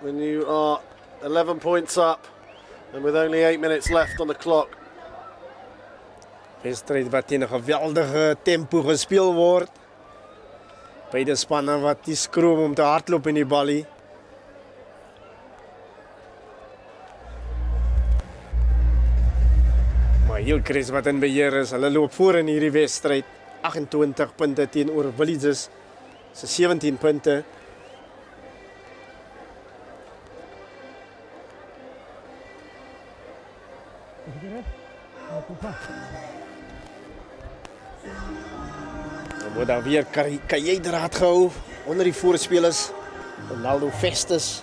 when you are 11 points up and with only 8 minutes left on the clock. Wedstryd wat in 'n geweldige tempo gespeel word. Beide spanne wat nie skroom om te hardloop in die balie. Maar Hillcrest wat in beheer is, hulle loop voor in hierdie wedstryd. 28 punte teenoor Hillies se 17 punte. Dan word daar weer kajuitdraad gehou onder die voorspelers. Ronaldo Festus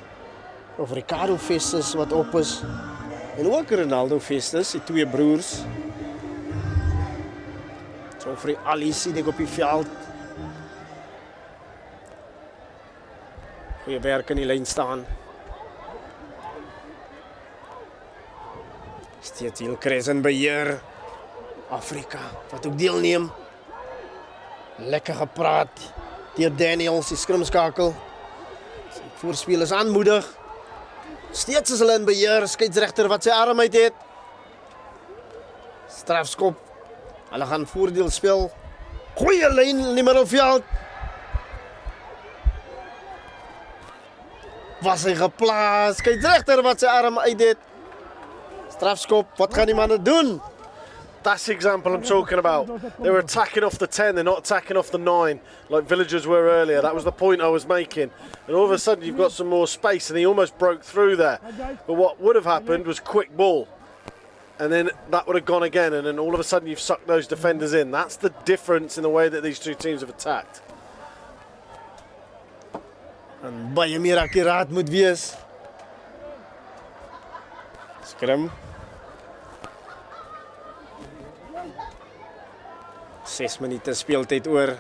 of Ricardo Festus wat op is. En ook Ronaldo Festus, die 2 broers. Zo vir die Alice sien ek op die veld. Goeie werk in die lyn staan. Steeds Hillcrest in beheer. Afrika wat ook deelneem. Lekker gepraat deur Daniels, die skrimskakel. Sy voorspelers aanmoedig. Steeds is hulle in beheer, skeieregter wat sy arm uit het. Strafskop. Hulle gaan voordeel speel. Goeie lyn in die middelveld. Was hy geplaas, skeieregter wat sy arm uit het. Strafskop, wat gaan die manne doen? That's the example I'm talking about. They were attacking off the 10, they're not attacking off the 9, like Villagers were earlier. That was the point I was making. And all of a sudden you've got some more space, and he almost broke through there. But what would have happened was quick ball. And then that would have gone again, and then all of a sudden you've sucked those defenders in. That's the difference in the way that these two teams have attacked. En baie meer akkuraat moet wees. Skrim. 6 minute speeltyd oor.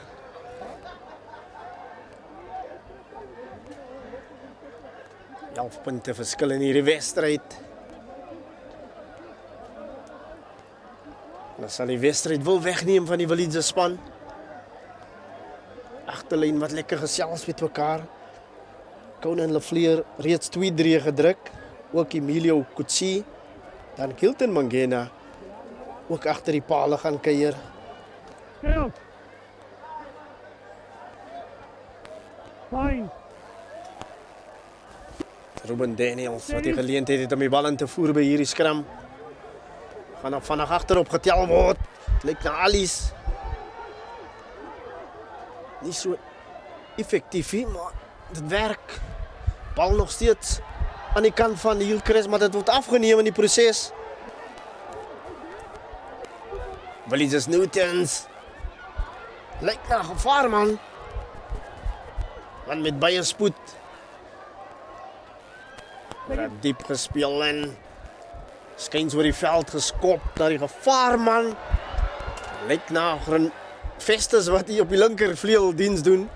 Elf punte verskil in hierdie wedstryd. Dan sal die wedstryd wil wegneem van die Willies span. Agterlyn wat lekker gesels met mekaar. Conan Lafleur reeds 2-3 gedruk. Ook Emilio Kutsi. Dan Kilton Mangena ook agter die pale gaan kuier. Fine. Ruben Daniels wat die geleentheid het om die bal in te voer by hierdie skram. Gaan op vanaf agterop getel word. Lyk na Alice. Nie so effektief nie, maar dit werk. Bal nog steeds aan die kant van Hillcrest, maar dit word afgeneem in die proses. Willies Newtons. Lyk na gevaar, man. Want met baie spoed. Wat diep gespeel en skuins oor die veld geskop na die gevaar, man. Lyk na Vestes wat hier op die linkervleuel diens doen.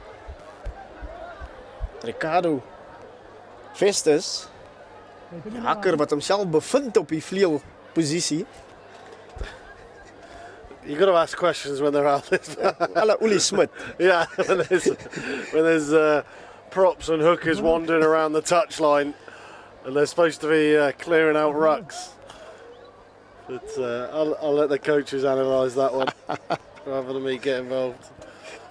Ricardo Vestes, die hakker wat homself bevind op die vleuelposisie. You've got to ask questions when they're out this. Alla Uli Smit. Yeah, when there's props and hookers wandering around the touchline, and they're supposed to be clearing out rucks. But I'll let the coaches analyse that one rather than me get involved.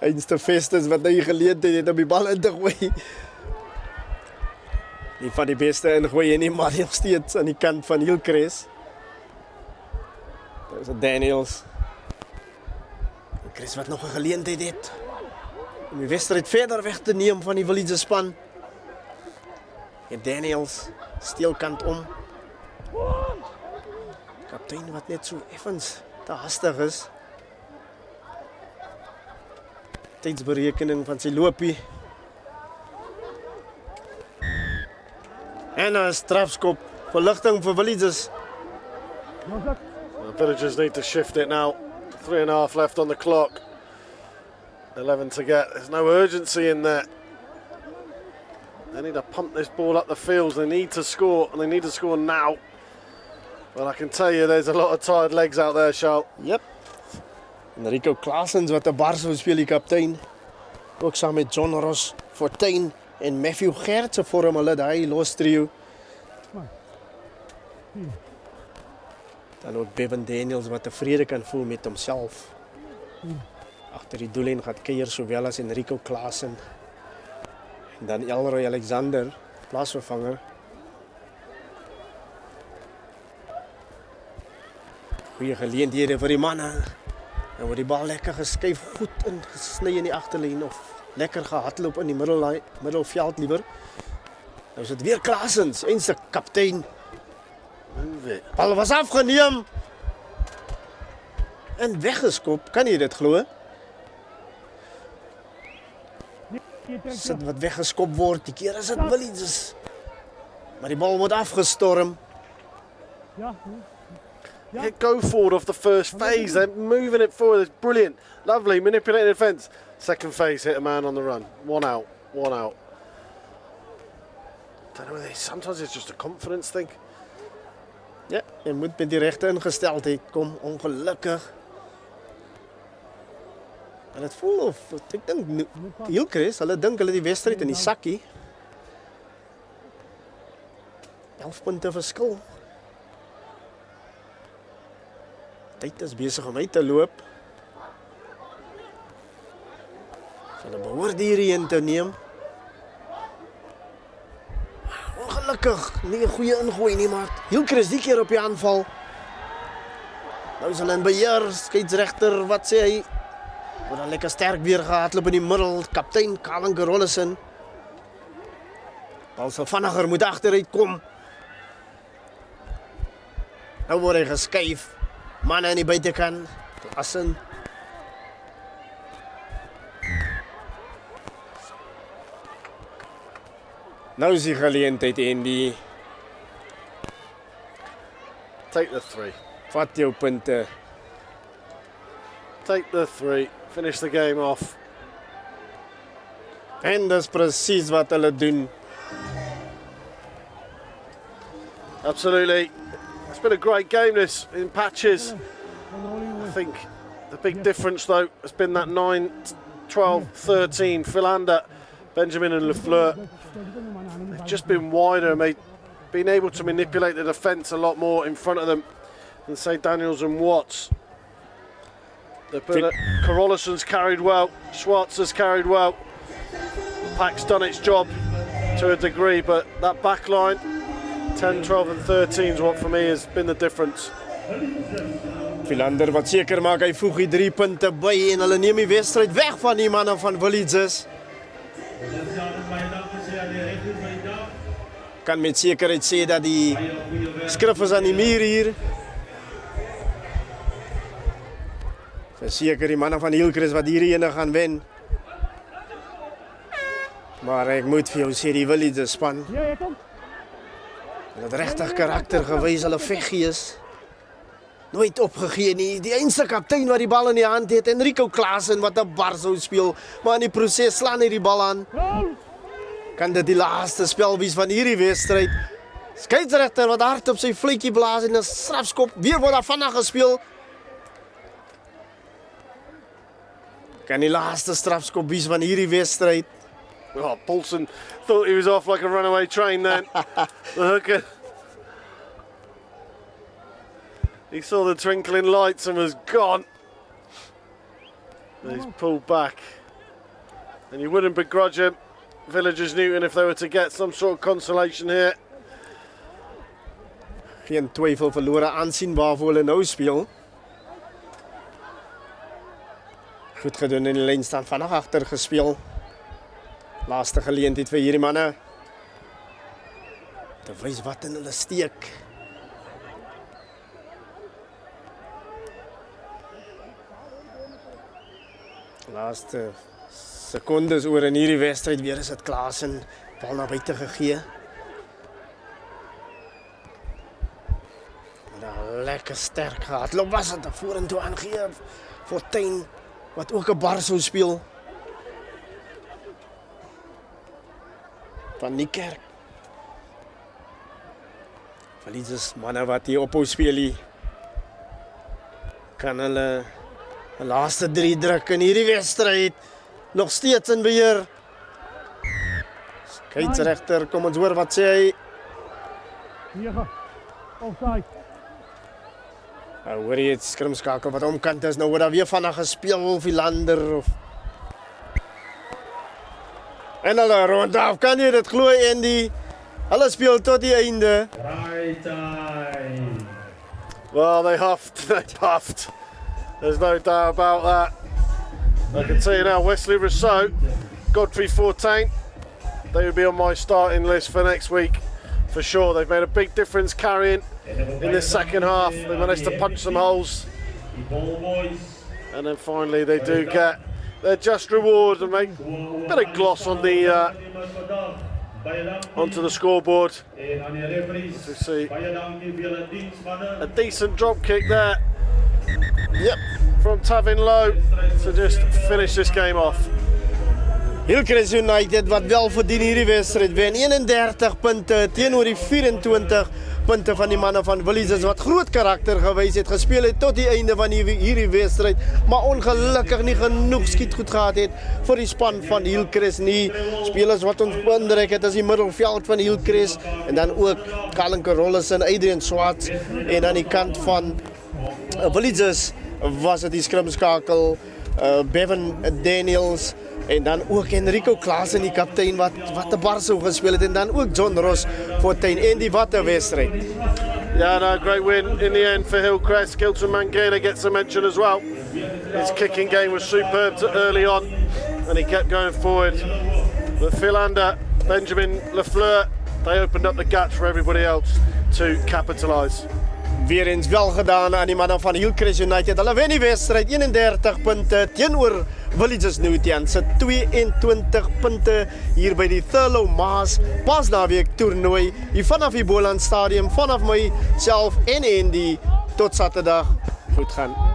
Einste Vestes wat nou geleentheid het om die bal in te gooi. Nie van die beste ingooi nie, maar nog steeds aan die kant van Hillcrest. Daar is Daniels. Chris wat nog 'n geleentheid het om die wedstryd verder weg te neem van die Willies span. En Daniels steelkant om. Kaptein wat net so effens te hastig is. Tydsberekening van sy loopie. En 'n strafskop verligting vir Willies. The Villagers need to shift it now. 3.5 left on the clock. 11 to get. There's no urgency in there. They need to pump this ball up the field. They need to score, and they need to score now. Well, I can tell you there's a lot of tired legs out there, Charles. Yep. En Rico Klaasens wat 'n bars wou speel, die kaptein. Ook saam met John Ross, Fortuin en Matthew Gert se vorm hulle daai los trio. Dan ook Bevan Daniels wat tevrede kan voel met homself. Agter die doellyn gaan kuier sowel as Enrico Klaasen. En dan Elroy Alexander, plaasvervanger. Goeie geleenthede vir die manne. En word die bal lekker geskuif, goed ingesny in die agterlyn of lekker gehardloop in die middelveld liewer. Nou is dit weer Klaasens, einste kaptein. Bal was afgeneem en weggeskop, kan jy dit glo? Sit wat weggeskop word, die keer is dit Willies. Maar die bal word afgestorm. Ja. Go forward off the first phase. They're moving it forward. It's brilliant. Lovely. Manipulating the defence. Second phase, hit a man on the run. One out. One out. Don't know whether sometimes it's just a confidence thing. Ja, jy moet met die regte ingesteldheid kom, ongelukkig. En het voel of, ek dink, Hillcrest, hulle dink hulle die wedstryd in die sakkie. 11 punte verskil. Tyd is besig om uit te loop. Hulle behoort hierdie in te neem. ongelukkig nie 'n goeie ingooi nie, maar Hillcrest die keer op die aanval. Nou is hulle in beheer, skeieregter, wat sê hy? Word dan lekker sterk weer gehardloop in die middel, kaptein Rollison. Bal sal vinniger moet agteruit kom. Nou word hy geskuif. Manne aan die buitekant, Klassen. Nou is die geleentheid en die Take the 3. vat jou punte. Take the 3. Finish the game off. En dis presies wat hulle doen. Absolutely. It's been a great game this in patches. I think the big difference though has been that 9, 12, 13. Philander, Benjamin and Lafleur. They've just been wider and been able to manipulate the defence a lot more in front of them than say Daniels and Watts. Carollison's carried well, Schwartz has carried well. Pack's done its job to a degree, but that back line, 10, 12 and 13 is what for me has been the difference. Philander wat seker maak hy voeg die 3 punte by en hulle neem die wedstryd weg van die manne van Hillies. Kan met sekerheid sê dat die skrif is aan die muur hier. Verseker die manne van Hillcrest wat hierdie ene gaan wen. Maar ek moet vir jou sê die Hillies span. Ja, kom. Hulle het regtig karakter gewys, hulle veggies. Nooit opgegee nie. Die enigste kaptein wat die bal in die hand het, Enrico Klassen wat 'n bar sou speel, maar in die proses slaan hy die bal aan. Kan dit die laaste spel wees van hierdie wedstryd? Skeieregter wat hard op sy vletjie blaas en 'n strafskop weer word daar vanaf gespeel. Kan die laaste strafskop wees van hierdie wedstryd? Oh, Paulson thought he was off like a runaway train then. The hooker. He saw the twinkling lights and was gone. And he's pulled back. And you wouldn't begrudge him, Villagers Newton, if they were to get some sort of consolation here. Geen twyfel verlore aansien waarvoor hulle nou speel. Goed gedoen in die lynstand vanaf agter gespeel. Laaste geleentheid vir hierdie manne. Te wys wat in hulle steek. Laaste sekondes oor in hierdie wedstryd weer is dit Klassen bal na buite gegee. Nou lekker sterk gehad. Loop was dit vorentoe aangee. Fortuin wat ook 'n bar sou speel. Van die kerk. Hillies manne wat hier ophou speel hier. Kan hulle 'n laaste 3 druk in hierdie wedstryd. Nog steeds in beheer. Skeieregter, kom ons hoor wat sê hy. 9. Offside. Nou hoor jy het skrimskakel wat omkant is. Nou word daar weer vanaf gespeel Philander of en hulle rond af, kan jy dit glo Andy? Hulle speel tot die einde. Right time. Well, they huffed, they puffed. There's no doubt about that. I can tell you now, Wesley Rousseau, Godfrey Fortain, they would be on my starting list for next week, for sure. They've made a big difference carrying in the second half. They managed to punch some holes. And then finally they do get their just reward and make a bit of gloss on the onto the scoreboard. As we see, a decent drop kick there. Yep, from Tavin Low to just finish this game off. Hillcrest United wat wel verdien hierdie wedstryd wen. 31 punte teenoor die 24 punte van die manne van Hillies wat groot karakter gewys het, gespeel het tot die einde van hierdie wedstryd, maar ongelukkig nie genoeg skietgoed gehad het vir die span van Hillcrest nie. Spelers wat ons indruk het as die middelveld van Hillcrest en dan ook Rollison, Adrian Schwartz en aan die kant van Hillies was dit die skrimskakel Bevan Daniels en dan ook Enrico Klassen, die kaptein wat 'n bar sou gespeel het en dan ook John Ross Fortuin Andy, wat 'n wedstryd. Yeah, no, great win in the end for Hillcrest. Gilton Mangena gets a mention as well. His kicking game was superb early on, and he kept going forward. But Philander, Benjamin Lafleur, they opened up the gaps for everybody else to capitalise. Weer eens wel gedaan aan die mannen van Hillcrest United. Hulle wen die wedstrijd 31 punte teenoor Villages Newtown se 22 punte hier by die Thurlow Marsh Paasnaweek toernooi hier vanaf die Boland Stadium, vanaf myself en Andy tot Saterdag. Goed gaan.